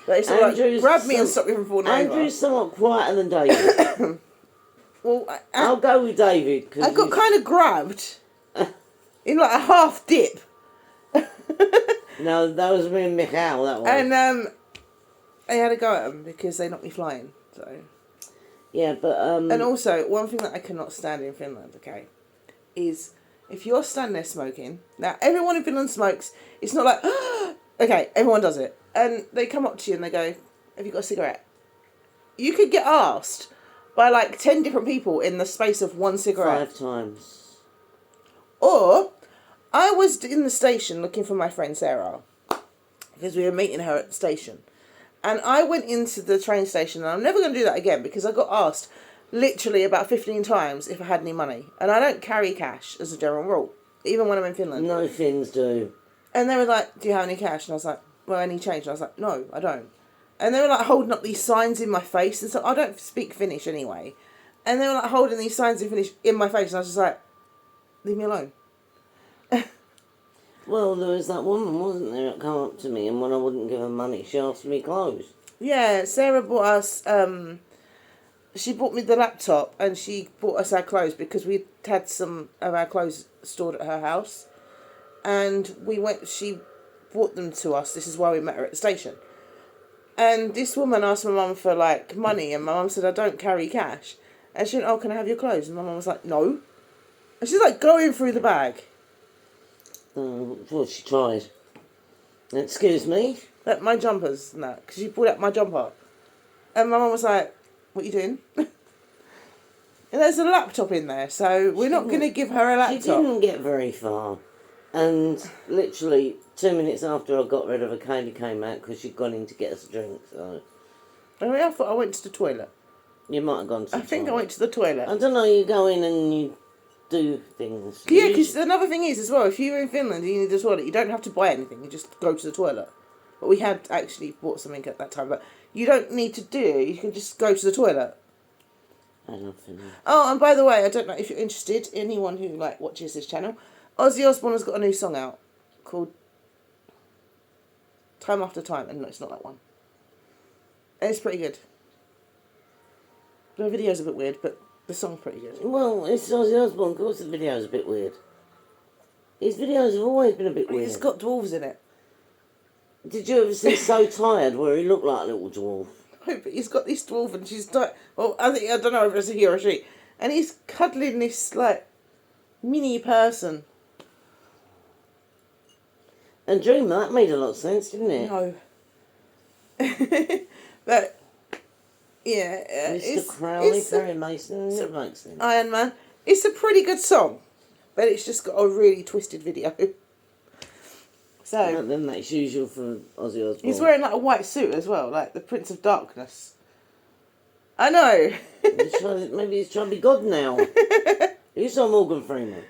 They sort of like Andrew's grabbed me and some- stopped me from falling Andrew's somewhat quieter than David. over. Well, I'll go with David. Cause I got kind of grabbed in like a half dip. No, that was me and Mikhail, that one. And I had a go at them because they knocked me flying. So, Yeah, but and also one thing that I cannot stand in Finland, okay, is if you're standing there smoking. Now everyone in Finland smokes. It's not like okay, everyone does it, and they come up to you and they go, "Have you got a cigarette?" You could get asked by like 10 different people in the space of one cigarette. 5 times. Or I was in the station looking for my friend Sarah because we were meeting her at the station. And I went into the train station, and I'm never going to do that again because I got asked literally about 15 times if I had any money. And I don't carry cash as a general rule, even when I'm in Finland. No Finns do. And they were like, "Do you have any cash?" And I was like, "Well, any change?" And I was like, "No, I don't." And they were like holding up these signs in my face. And so I don't speak Finnish anyway. And they were like holding these signs in Finnish in my face. And I was just like, "Leave me alone." Well, there was that woman, wasn't there, that come up to me, and when I wouldn't give her money, she asked me clothes. Yeah, Sarah bought us, she bought me the laptop and she bought us our clothes because we had some of our clothes stored at her house. And she brought them to us. This is why we met her at the station. And this woman asked my mum for like money, and my mum said, "I don't carry cash." And she went, "Oh, can I have your clothes?" And my mum was like, "No." And she's like going through the bag. Well, she tried. Excuse me? Like my jumpers and that, because she pulled out my jumper. And my mum was like, "What are you doing?" And there's a laptop in there, so we're not going to give her a She laptop. didn't get very far. And literally 2 minutes after I got rid of her, Kaylee came out because she'd gone in to get us a drink. So I mean, I thought I went to the toilet. you might have gone to I the think I toilet. went to the toilet. I don't know, you go in and you do things. Yeah, You- because another thing is as well, if you're in Finland and you need the toilet, you don't have to buy anything. You just go to the toilet. But we had actually bought something at that time. But you don't need to do. You can just go to the toilet. I love Finland. Oh, and by the way, I don't know if you're interested. Anyone who like watches this channel, Ozzy Osbourne has got a new song out called Time After Time, and no, it's not that one. And it's pretty good. The video's a bit weird, but the song's pretty good. Well, it's Ozzy Osbourne. Of course the video's a bit weird. His videos have always been a bit weird. It's got dwarves in it. Did you ever see So Tired, where he looked like a little dwarf? but he's got this dwarf and she's like, well, I don't know if it's a he or a she, and he's cuddling this like mini person. And Dreamer, that made a lot of sense, didn't it? No. But yeah, Mr. Crowley, Perry Mason, it makes sense. Iron Man. It's a pretty good song, but it's just got a really twisted video. So And then that's usual for Ozzy Osbourne. he's wearing like a white suit as well, like the Prince of Darkness. I know. Maybe he's trying to be God now. You saw Morgan Freeman.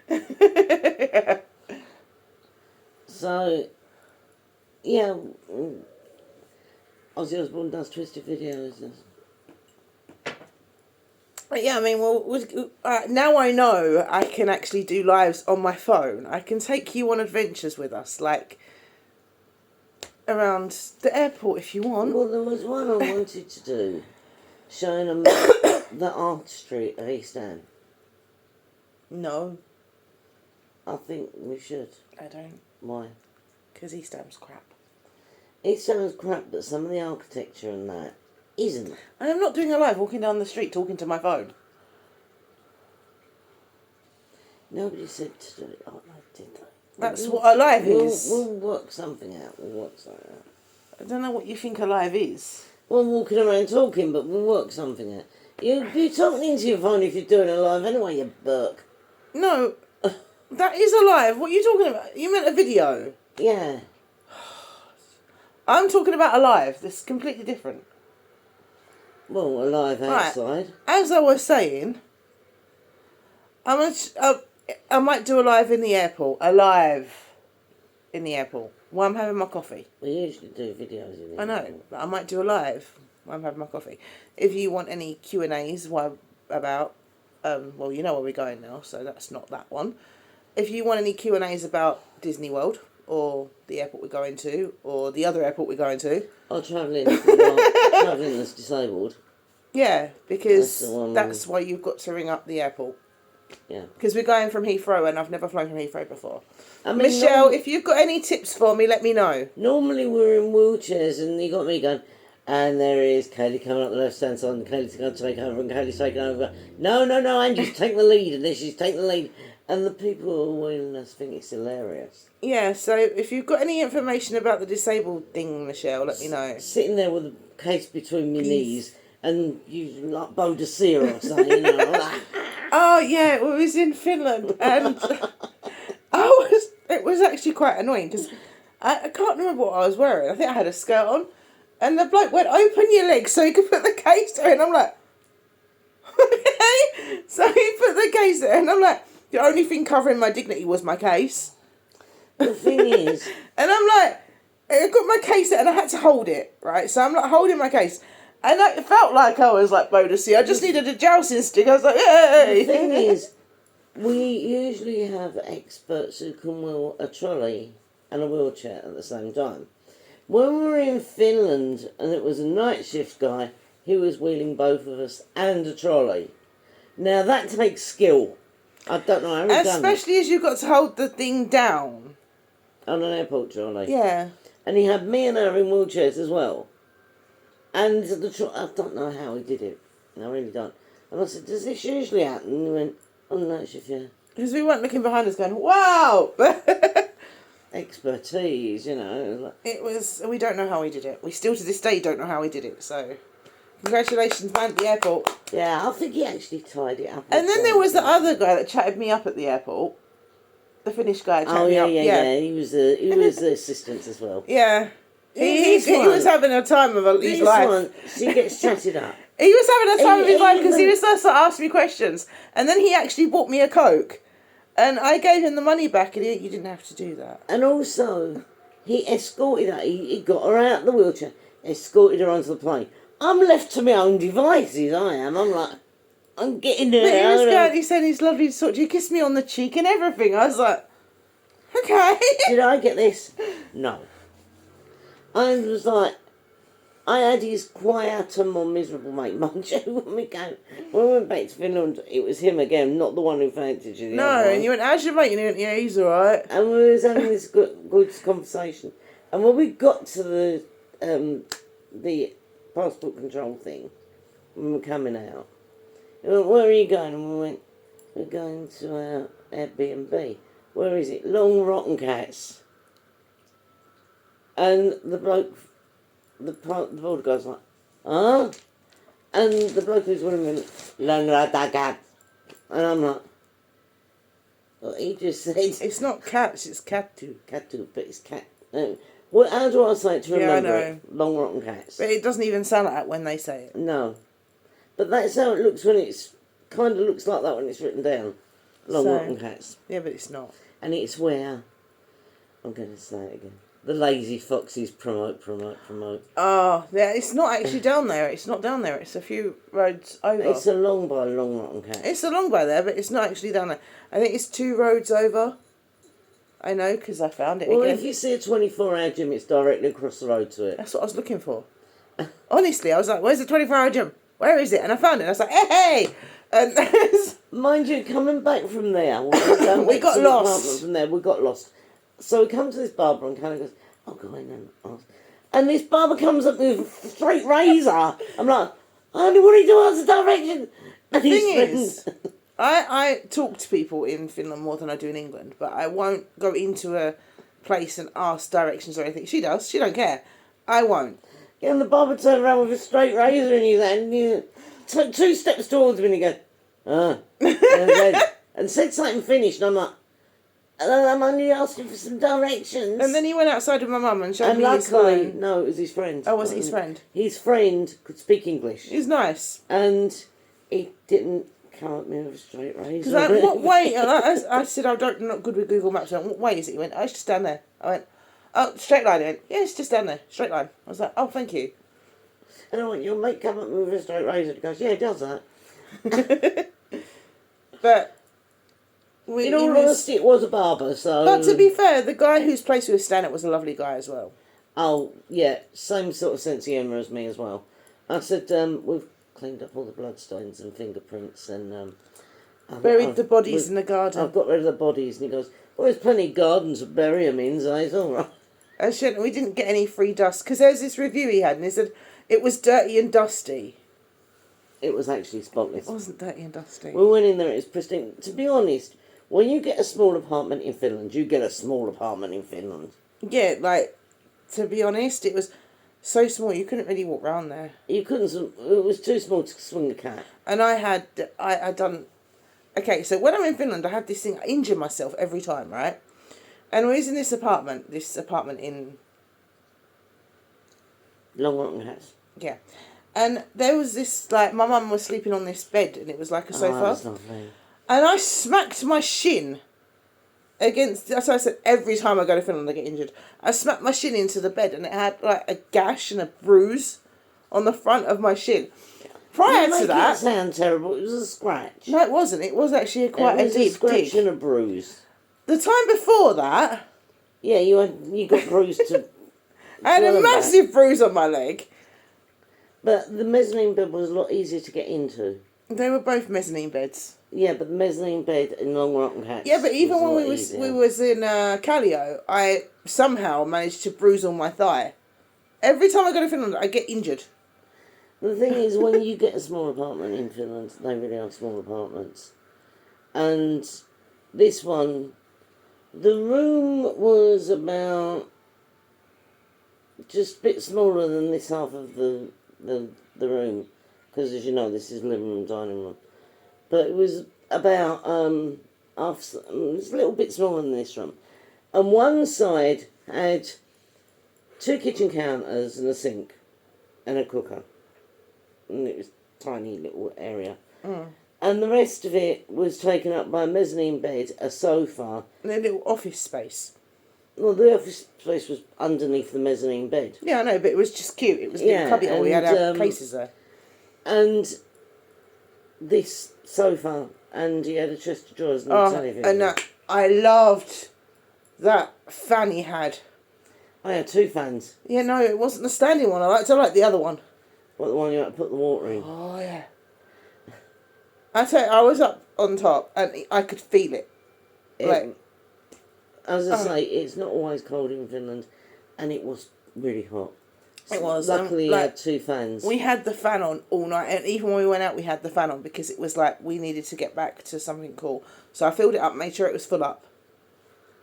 So, yeah, Ozzy Osbourne does twisted videos. But yeah, I mean, well, now I know I can actually do lives on my phone. I can take you on adventures with us, like around the airport if you want. Well, there was one I wanted to do, showing them the artistry of East End. No, I think we should. I don't, Why? because East Ham's crap. It sounds crap, but some of the architecture and that isn't. And I'm not doing a live walking down the street talking to my phone. Nobody said to do it. Oh, no, did they? That's what a live is. We'll work something out. I don't know what you think a live is. We're walking around talking, but we'll work something out. You're talking into your phone if you're doing a live anyway, you Burke. No, that is a live. What are you talking about? You meant a video. Yeah. I'm talking about a live. That's completely different. Well, a live outside. As I was saying, I might do a live in the airport. A live in the airport while I'm having my coffee. We usually do videos in it. I know, but I might do a live while I'm having my coffee. If you want any Q&As about, well, you know where we're going now, so that's not that one. If you want any Q&As about Disney World, or the airport we're going to, or the other airport we're going to. Or travelling that's disabled. Yeah, because That's the one. that's why you've got to ring up the airport. Yeah. Because we're going from Heathrow and I've never flown from Heathrow before. I mean, Michelle, if you've got any tips for me, let me know. Normally we're in wheelchairs and you got me going, and there is Kaylee coming up the left hand side and Kaylee's going to take over and Kaylee's taking over. No, Angie's take the lead and then she's taking the lead. And the people who are wheeling us think it's hilarious. Yeah, so if you've got any information about the disabled thing, Michelle, let me know. Sitting there with a case between my knees and you like Bodicea or something, you know. Like, Oh, yeah, it was in Finland and it was actually quite annoying because I can't remember what I was wearing. I think I had a skirt on and the bloke went, open your legs so you could put the case there. And I'm like, okay. So he put the case there and I'm like, the only thing covering my dignity was my case. the thing is, And I'm like, I got my case there and I had to hold it, right? So I'm like holding my case. And it felt like I was like Bodicea. I just needed a jousting stick. I was like, hey! the thing is, we usually have experts who can wheel a trolley and a wheelchair at the same time. When we were in Finland and it was a night shift guy, he was wheeling both of us and a trolley. Now that takes skill. I don't know how he's done it. Especially as you've got to hold the thing down. On an airport trolley. Yeah. And he had me and her in wheelchairs as well. And I don't know how he did it. I really don't. And I said, does this usually happen? And he went, oh no, shift, yeah. Because we weren't looking behind us going, wow! Expertise, you know. It was, we don't know how he did it. We still to this day don't know how he did it, so. Congratulations, man, at the airport. Yeah, I think he actually tied it up. And then there was the other guy that chatted me up at the airport. The Finnish guy chatted me up. Yeah. He was the assistant as well. Yeah. He This was one- having a time of his This life. one, she gets chatted up. He was having a time of his life because he even- was supposed to ask me questions. And then he actually bought me a Coke. And I gave him the money back and you didn't have to do that. And also, he escorted her. He got her out of the wheelchair, escorted her onto the plane. I'm left to my own devices, I am. I'm like, I'm getting there. But he was I don't going, know. he said he's lovely to talk to you, kissed me on the cheek and everything. I was like, okay. Did I get this? No. I was like, I had his quieter, more miserable mate, mind you, when we went back to Finland, it was him again, not the one who fainted you. No, and you went, how's your mate? And he went, yeah, he's alright. And we was having this good conversation. And when we got to the passport control thing when we were coming out. He went, "Where are you going?" And we went, "We're going to our Airbnb." "Where is it?" "Long Rotten Cats." And the bloke, the border guy's like, "Huh?" And the bloke who's with him went, "Long Rotten Cats." And I'm like, well, he just said It's not cats, it's Katu. Catu, but it's cat. No. Well, how do I say it to Yeah, I remember know. it? Long Rotten Cats. But it doesn't even sound like that when they say it. No. But that's how it looks when it's, kind of looks like that when it's written down. Long So- Rotten Cats. Yeah, but it's not. And it's where, I'm going to say it again, the lazy foxes promote. Oh, yeah, it's not actually down there. It's not down there. It's a few roads over. It's along by Long Rotten Cats. It's along by there, but it's not actually down there. I think it's 2 roads over. I know, because I found it Well, again. if you see a 24-hour gym, it's directly across the road to it. That's what I was looking for. Honestly, I was like, where's the 24-hour gym? Where is it? And I found it. And I was like, hey! And Mind you, coming back from there, when we, going We back got to the lost. apartment From there, we got lost. So we come to this barber and kind of goes, "I'll go in and ask." And this barber comes up with a straight razor. I'm like, "Honey, what are you doing? What's the direction?" And his thing friend- is, I talk to people in Finland more than I do in England, but I won't go into a place and ask directions or anything. She does. She don't care. I won't. and the barber turned around with a straight razor in his hand and he took 2 steps towards me and he goes, and said something finished. And I'm like, "I'm only asking for some directions." And then he went outside with my mum and showed and me his luckily, phone. no, it was his friend. Oh, was it his friend? His friend could speak English. He's nice. And he didn't come at me with a straight razor. Because what way? And I said, I'm not good with Google Maps. I went, "What way is it?" He went, "Oh, it's just down there." I went, "Oh, straight line." He went, "Yeah, it's just down there. Straight line." I was like, "Oh, thank you." And I went, "Your mate come at me with a straight razor." He goes, "Yeah, he does that." But In all honesty, it was a barber, so... But to be fair, the guy whose place we were staying at was a lovely guy as well. Oh, yeah, same sort of sense of humour as me as well. I said, we've cleaned up all the bloodstains and fingerprints and... Buried the bodies in the garden. I've got rid of the bodies. And he goes, "Well, there's plenty of gardens to bury them in, so it's all right." And we didn't get any free dust because there was this review he had, and he said it was dirty and dusty. It was actually spotless. It wasn't dirty and dusty. We went in there, it was pristine. To be honest, when you get a small apartment in Finland, you get a small apartment in Finland. Yeah, like, to be honest, it was so small you couldn't really walk around there. You couldn't, it was too small to swing a cat. And I done, okay, so when I'm in Finland, I had this thing, I injure myself every time, right? And we was in this apartment in, Long Rotten Cats. yeah. And there was this, like, my mum was sleeping on this bed, and it was like a Oh, sofa. that's lovely. And I smacked my shin against, that's why I said every time I go to Finland I get injured. I smacked my shin into the bed and it had like a gash and a bruise on the front of my shin. Prior Make to it that, sound terrible. It was a scratch. no it wasn't. It was actually quite it a was deep scratch dig. and a bruise. The time before that, Yeah, you got bruised to... I had a Well, massive bruise on my leg. But the mezzanine bed was a lot easier to get into. They were both mezzanine beds. Yeah, but the mezzanine bed in Long Rotten Cats... Yeah, but even was a when lot we easier. was in Callio, I somehow managed to bruise on my thigh. Every time I go to Finland, I get injured. The thing is, when you get a small apartment in Finland, they really are small apartments. And this one, the room was about just a bit smaller than this half of the room. Because, as you know, this is living room, dining room. But it was about, it was a little bit smaller than this room. And one side had 2 kitchen counters and a sink and a cooker. And it was a tiny little area. And the rest of it was taken up by a mezzanine bed, a sofa. And a little office space. Well, the office space was underneath the mezzanine bed. Yeah, I know, but it was just cute. It was a Yeah, little cubby hole. We had and, our cases there. And this sofa, and he had a chest of drawers and a Oh, television. and I loved that fan he had. I had 2 fans. Yeah, no, it wasn't the standing one. I liked the other one. What, the one you had to put the water in? Oh, yeah. I tell you, I was up on top and I could feel it. Like, As I say, it's not always cold in Finland, and it was really hot. It was. Luckily, you had 2 fans. We had the fan on all night, and even when we went out, we had the fan on because it was like we needed to get back to something cool. So I filled it up, made sure it was full up,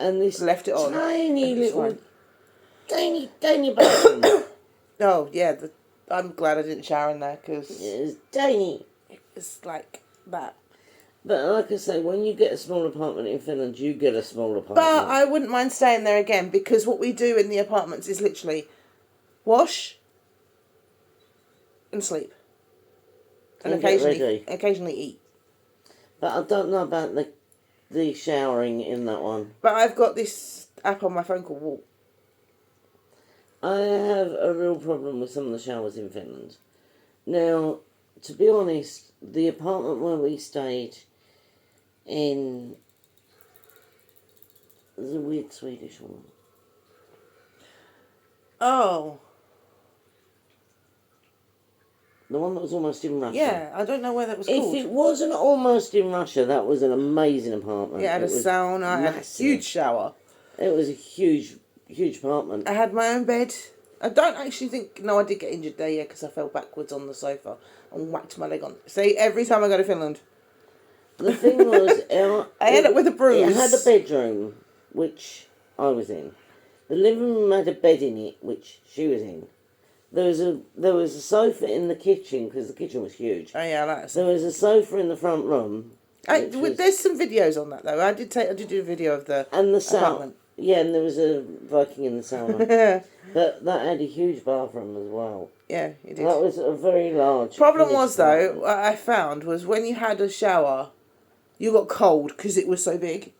And this left it on. tiny It was little, fine. tiny bathroom. Oh yeah, I'm glad I didn't shower in there because It's tiny. it's like that. But like I say, when you get a small apartment in Finland, you get a small apartment. But I wouldn't mind staying there again because what we do in the apartments is literally wash and sleep, and And get ready. occasionally eat. But I don't know about the showering in that one. But I've got this app on my phone called Walk. I have a real problem with some of the showers in Finland. Now, to be honest, the apartment where we stayed in... There's a weird Swedish one. Oh, The one that was almost in Russia. yeah. I don't know where that was If called. it wasn't almost in Russia, that was an amazing apartment. It had a was sauna, had a massive. huge shower. It was a huge apartment. I had my own bed. I don't actually think... No, I did get injured there, yeah, because I fell backwards on the sofa and whacked my leg on. See, every time I go to Finland, The thing was, I end up with a bruise. It had a bedroom, which I was in. The living room had a bed in it, which she was in. There was a sofa in the kitchen because the kitchen was huge. Oh yeah, that's... There was a sofa in the front room. which was- There's some videos on that though. I did do a video of the and the sauna. apartment. Yeah, and there was a Viking in the sauna. But that had a huge bathroom as well. Yeah, you did. That was a very large. Problem finished was though, apartment. what I found was when you had a shower, you got cold because it was so big.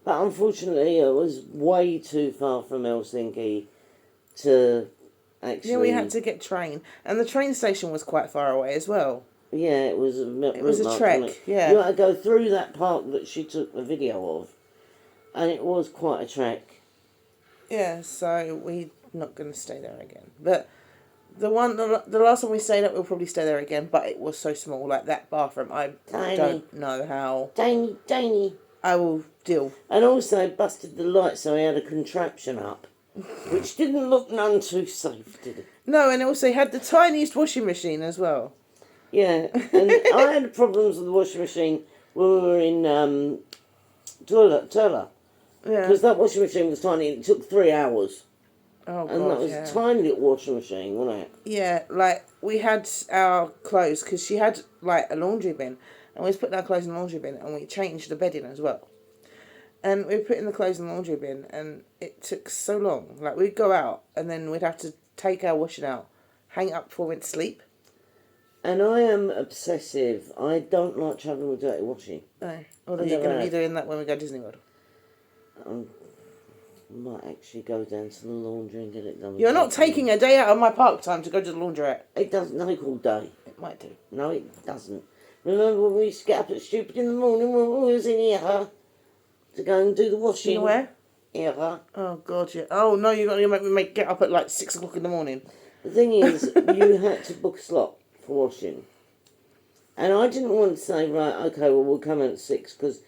But unfortunately, it was way too far from Helsinki to actually. Yeah, we had to get train, and the train station was quite far away as well. Yeah, it was a was a trek, yeah. You had to go through that park that she took the video of, and it was quite a trek. Yeah, so we're not going to stay there again. But the last one we stayed at, we'll probably stay there again. But it was so small, like that bathroom. I Tiny. don't know how Tiny. I will deal. And also busted the light, so he had a contraption up, which didn't look none too safe, did it? No, and also he had the tiniest washing machine as well. Yeah, and I had problems with the washing machine when we were in Turla. Yeah. Because that washing machine was tiny and it took 3 hours. Oh And that god. was Yeah. a tiny little washing machine, wasn't it? Yeah, like we had our clothes because she had like a laundry bin, and we was putting our clothes in the laundry bin, and we changed the bedding as well. And we were putting the clothes in the laundry bin, and it took so long. Like we'd go out, and then we'd have to take our washing out, hang it up before we went to sleep. And I am obsessive. I don't like travelling with dirty washing. No, although I you're never going to be have. doing that when we go to Disney World. I might actually go down to the laundry and get it done. You're not taking a day out of my park time to go to the laundrette. It doesn't take all day. It might do. No, it doesn't. Remember when we used to get up at stupid in the morning when we was in here to go and do the washing? You know where? Here. Oh god, yeah. Oh no, you make me get up at like 6 o'clock in the morning. The thing is, you had to book a slot for washing. And I didn't want to say, right, okay, well, we'll come in at 6, because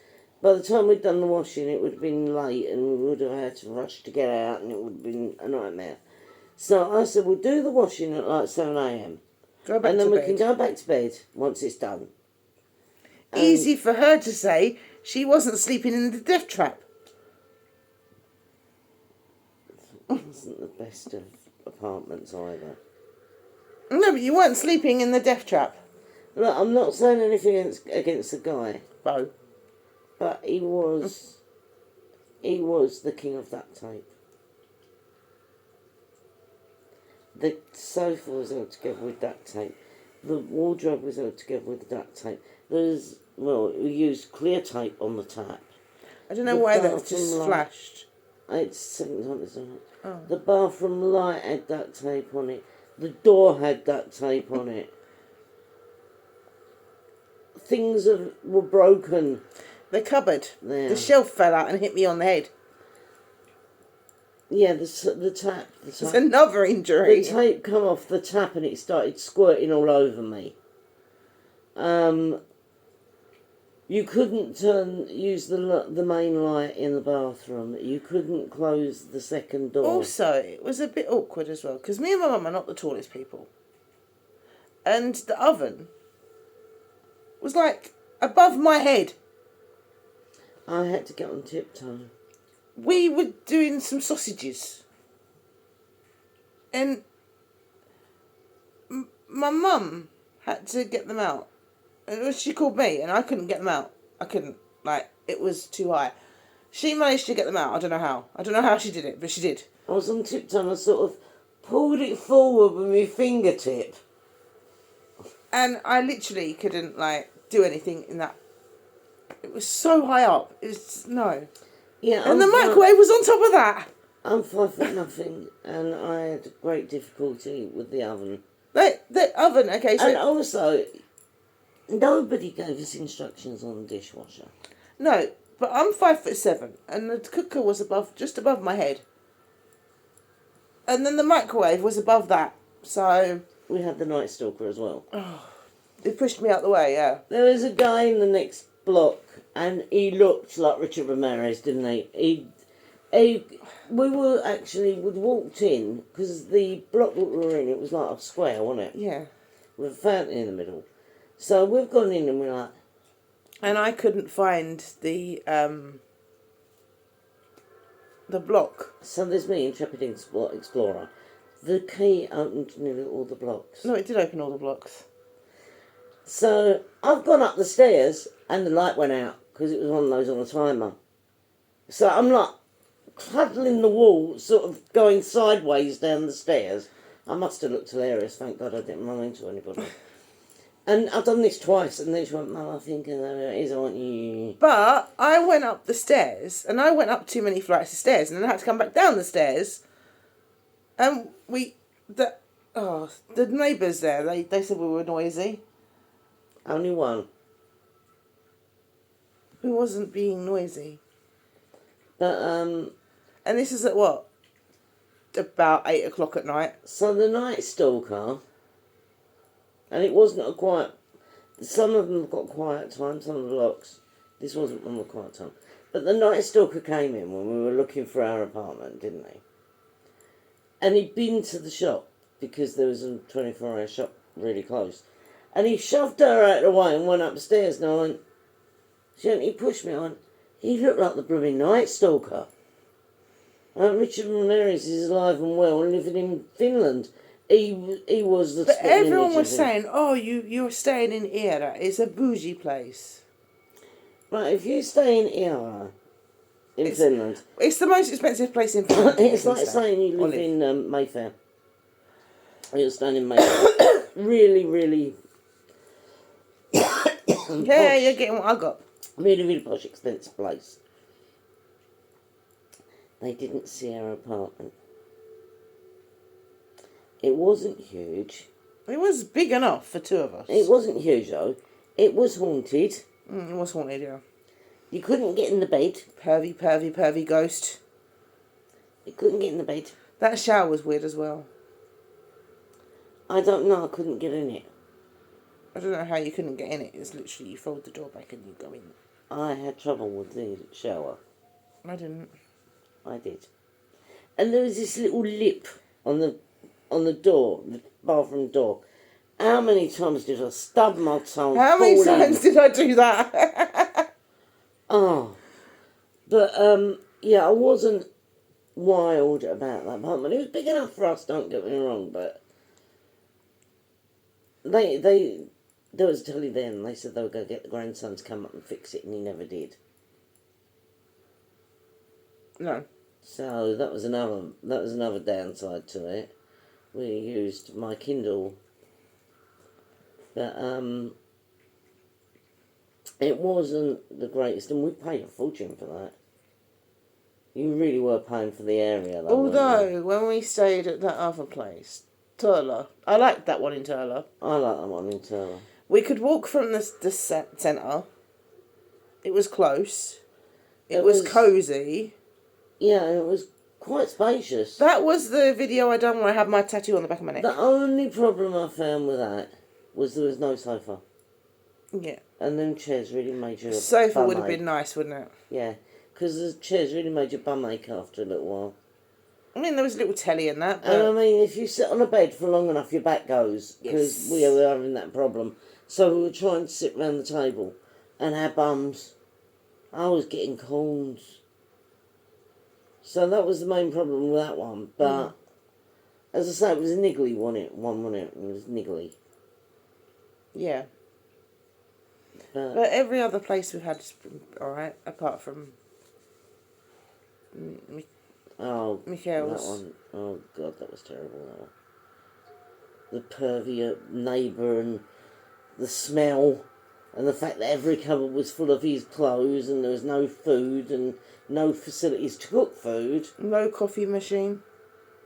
by the time we'd done the washing, it would have been late and we would have had to rush to get out and it would have been a nightmare. So I said, we'll do the washing at like 7 a.m. Go back And then to we bed. can go back to bed once it's done. Easy for her to say. She wasn't sleeping in the death trap. It wasn't the best of apartments either. No, but you weren't sleeping in the death trap. Look, I'm not saying anything against the guy, Bo. but he was the king of duct tape. The sofa was held together with duct tape. The wardrobe was held together with duct tape. We used clear tape on the tap. I don't know The why that's bathroom just light. flashed. It's 7 times on it. Oh. The bathroom light had duct tape on it. The door had duct tape on it. Things were broken. The cupboard. Yeah. The shelf fell out and hit me on the head. Yeah, the tap. It's another injury. The tape come off the tap and it started squirting all over me. You couldn't use the main light in the bathroom. You couldn't close the second door. Also, it was a bit awkward as well, because me and my mum are not the tallest people. And the oven was like above my head. I had to get on tiptoe. We were doing some sausages. And my mum had to get them out. And she called me, and I couldn't get them out. I couldn't. Like, it was too high. She managed to get them out. I don't know how. I don't know how she did it, but she did. I was on tiptoe and I sort of pulled it forward with my fingertip. And I literally couldn't, like, do anything in that. It was so high up. It's no. Yeah, And the microwave was on top of that. I'm 5'0", and I had great difficulty with the oven. The oven, okay, so... And also, nobody gave us instructions on the dishwasher. No, but I'm 5'7", and the cooker was just above my head. And then the microwave was above that, so... We had the Night Stalker as well. It pushed me out the way, yeah. There was a guy in the next block, and he looked like Richard Ramirez, didn't he? We walked in, because the block that we were in, it was like a square, wasn't it? Yeah. With a fountain in the middle. So we've gone in and we're like... And I couldn't find the block. So there's me, Intrepid Explorer. The key opened nearly all the blocks. No, it did open all the blocks. So I've gone up the stairs and the light went out because it was one of those on a timer. So I'm like cuddling the wall, sort of going sideways down the stairs. I must have looked hilarious. Thank God I didn't run into anybody. And I've done this twice, and then she went, "Mum, I think it is, I want you." But I went up the stairs, and I went up too many flights of stairs, and then I had to come back down the stairs. And the neighbours there, they said we were noisy. Only one. Who wasn't being noisy? But, And this is at what? About 8 o'clock at night. so the Night Stalker, and it wasn't a quiet, some of them got quiet time, some of the blocks. This wasn't one of the quiet time. But the Night Stalker came in when we were looking for our apartment, didn't he? And he'd been to the shop, because there was a 24-hour shop really close. And he shoved her out of the way and went upstairs, and I went, he pushed me, I went, he looked like the blooming Night Stalker. Richard Ramirez is alive and well and living in Finland. He was the... But everyone was saying, "Oh, you're staying in Eira. It's a bougie place." Right, if you stay in Eira, in Finland... It's the most expensive place in Finland. It's like saying you live in Mayfair. You're staying in Mayfair. Really, really... Yeah, you're getting what I got. Really, really posh, expensive place. They didn't see our apartment. It wasn't huge. It was big enough for two of us. It wasn't huge, though. It was haunted. It was haunted, yeah. You couldn't get in the bed. Pervy ghost. You couldn't get in the bed. That shower was weird as well. I don't know, I couldn't get in it. I don't know how you couldn't get in it. It's literally you fold the door back and you go in. I had trouble with the shower. I didn't. I did. And there was this little lip on the door, the bathroom door. How many times did I stub my tongue? How many times did I do that? Oh. But, yeah, I wasn't wild about that apartment. It was big enough for us, don't get me wrong, but there was a telly then, they said they were going to get the grandson to come up and fix it, and he never did. No. So that was another downside to it. We used my Kindle, but it wasn't the greatest, and we paid a fortune for that. You really were paying for the area, though. Although when we stayed at that other place, Turla, I liked that one in Turla. I like that one in Turla. We could walk from the centre. It was close. It was cosy. Yeah, it was quite spacious. That was the video I done where I had my tattoo on the back of my neck. The only problem I found with that was there was no sofa. Yeah. And them chairs really made your Sofa bum would have ache. been nice, wouldn't it? Yeah, because the chairs really made your bum ache after a little while. I mean, there was a little telly in that, And I but mean, if you sit on a bed for long enough, your back goes, because Yes. we were having that problem. So we were trying to sit round the table, and our bums, I was getting corns. So that was the main problem with that one. But as I say, it was a niggly one. It was niggly. yeah. But But every other place we've had has been alright, apart from oh, Michael's. that one, oh god, that was terrible. That one. The pervy neighbour and the smell, and the fact that every cupboard was full of his clothes, and there was no food and no facilities to cook food. No coffee machine.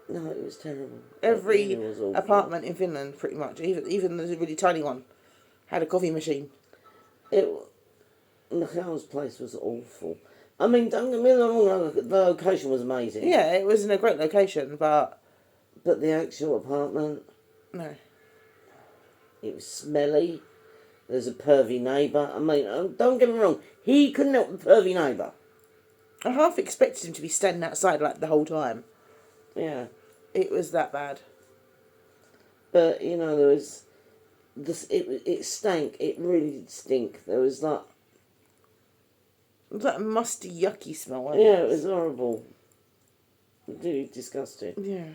No, it was terrible. Every It really was awful. apartment in Finland, pretty much, even the really tiny one, had a coffee machine. Michael's place was awful. I mean, don't get me wrong, the location was amazing. Yeah, it was in a great location, but But the actual apartment, no. it was smelly. There's a pervy neighbour. I mean, don't get me wrong, he couldn't help the pervy neighbour. I half expected him to be standing outside like the whole time. Yeah. It was that bad. But, you know, there was this. It stank. It really did stink. There was like, It was like a musty, yucky smell, wasn't yeah, it was horrible. Really disgusting. Yeah.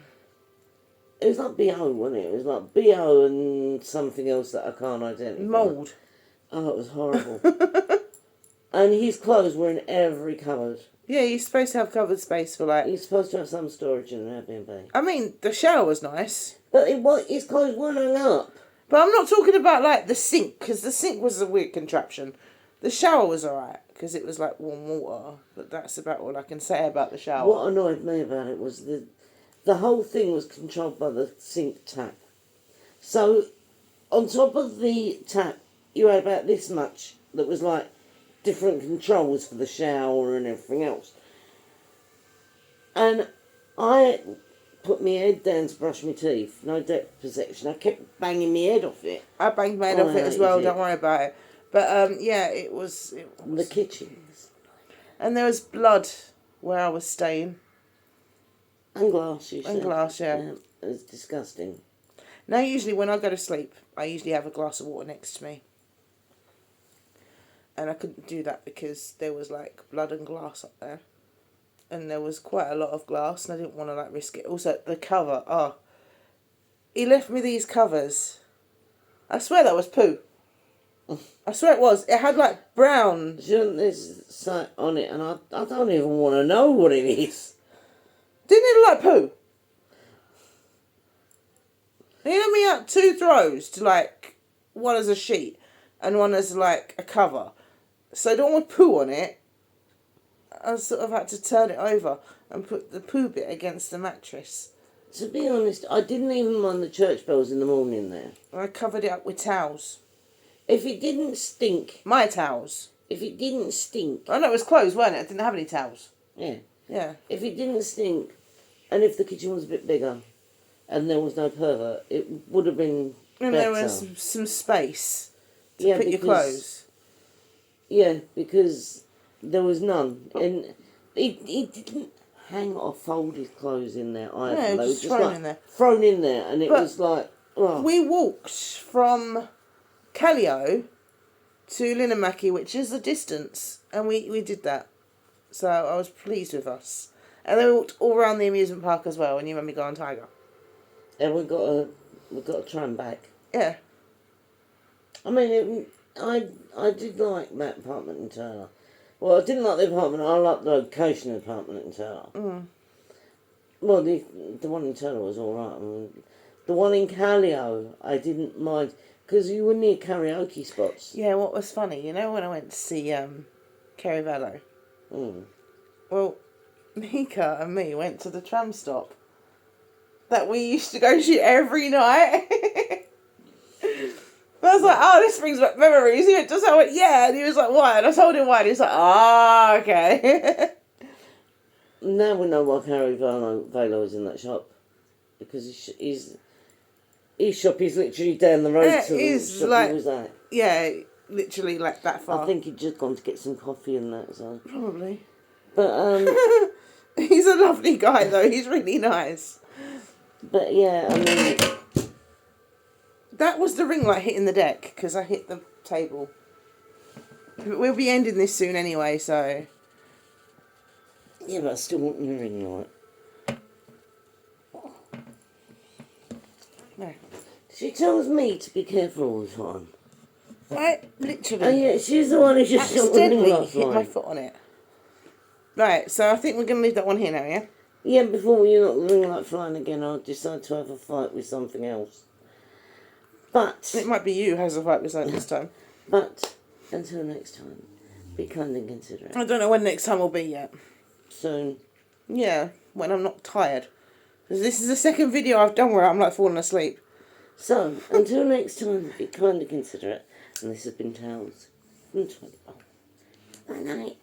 It was like BO, wasn't it? It was like BO and something else that I can't identify. Mould. Oh, it was horrible. And his clothes were in every cupboard. Yeah, you're supposed to have covered space for like... He's supposed to have some storage in an Airbnb. I mean, the shower was nice. But his clothes weren't hung up. But I'm not talking about like the sink, because the sink was a weird contraption. The shower was alright, because it was like warm water. But that's about all I can say about the shower. What annoyed me about it was the whole thing was controlled by the sink tap. So, on top of the tap, you had about this much that was like different controls for the shower and everything else. And I put my head down to brush my teeth, no depth perception. I kept banging my head off it. I banged my head Oh, off it as hated well, it. don't worry about it. But yeah, it was... The kitchens. And there was blood where I was staying. And glass, you said. And glass, yeah. It was disgusting. Now, usually when I go to sleep, I usually have a glass of water next to me. And I couldn't do that because there was like blood and glass up there. And there was quite a lot of glass and I didn't want to like risk it. Also, the cover, he left me these covers. I swear that was poo. I swear it was. It had like brown. Shouldn't this say on it? And I don't even want to know what it is. Didn't it look like poo? He let me out 2 throws to like, one as a sheet and one as like a cover. So the one with poo on it, I sort of had to turn it over and put the poo bit against the mattress. To be honest, I didn't even mind the church bells in the morning there. And I covered it up with towels. If it didn't stink, My towels. if it didn't stink, I know it was closed, weren't it? I didn't have any towels. yeah. Yeah. If it didn't stink, and if the kitchen was a bit bigger, and there was no pervert, it would have been And better. there was some space to Yeah, put your because- clothes. Yeah, because there was none. And he didn't hang or fold his clothes in there either. No, They were just thrown like in there. Thrown in there, and it But was like, oh. We walked from Callio to Linnanmäki, which is a distance, and we did that. So I was pleased with us. And then we walked all around the amusement park as well, and you made me go on Tiger. And we got a tram back. Yeah. I mean, I did like that apartment in Turner. Well, I didn't like the apartment. I liked the location of the apartment in Turner. Mm. Well, the one in Turner was all right. I mean, the one in Callio, I didn't mind because you were near karaoke spots. Yeah, what was funny, you know when I went to see Kerry Vello? Mm. Well, Mika and me went to the tram stop that we used to go to every night. I was like, oh, this brings back memories. He went to say, I went, yeah. And he was like, why? And I told him why. And he was like, ah, okay. Now we know why Carrie Velo is in that shop. Because his shop is literally down the road Yeah, to the it's shop like- he was at. Yeah, literally like that far. I think he'd just gone to get some coffee and that, so. Probably. But, He's a lovely guy though, he's really nice. but yeah, I mean, That was the ring light hitting the deck, because I hit the table. We'll be ending this soon anyway, so... yeah, but I still want the ring light. No. She tells me to be careful all the time. I Oh literally yeah, she's the one who just shot the ring accidentally light hit my flying. foot on it. Right, so I think we're going to leave that one here now, yeah? Yeah, before you knock the ring light flying again, I'll decide to have a fight with something else. But, It might be you who has a fight with something this time. until next time, be kind and considerate. I don't know when next time will be yet. Soon. Yeah, when I'm not tired. 'Cause this is the second video I've done where I'm like falling asleep. So, until next time, be kind and considerate. And this has been Tales from 20. Bye night.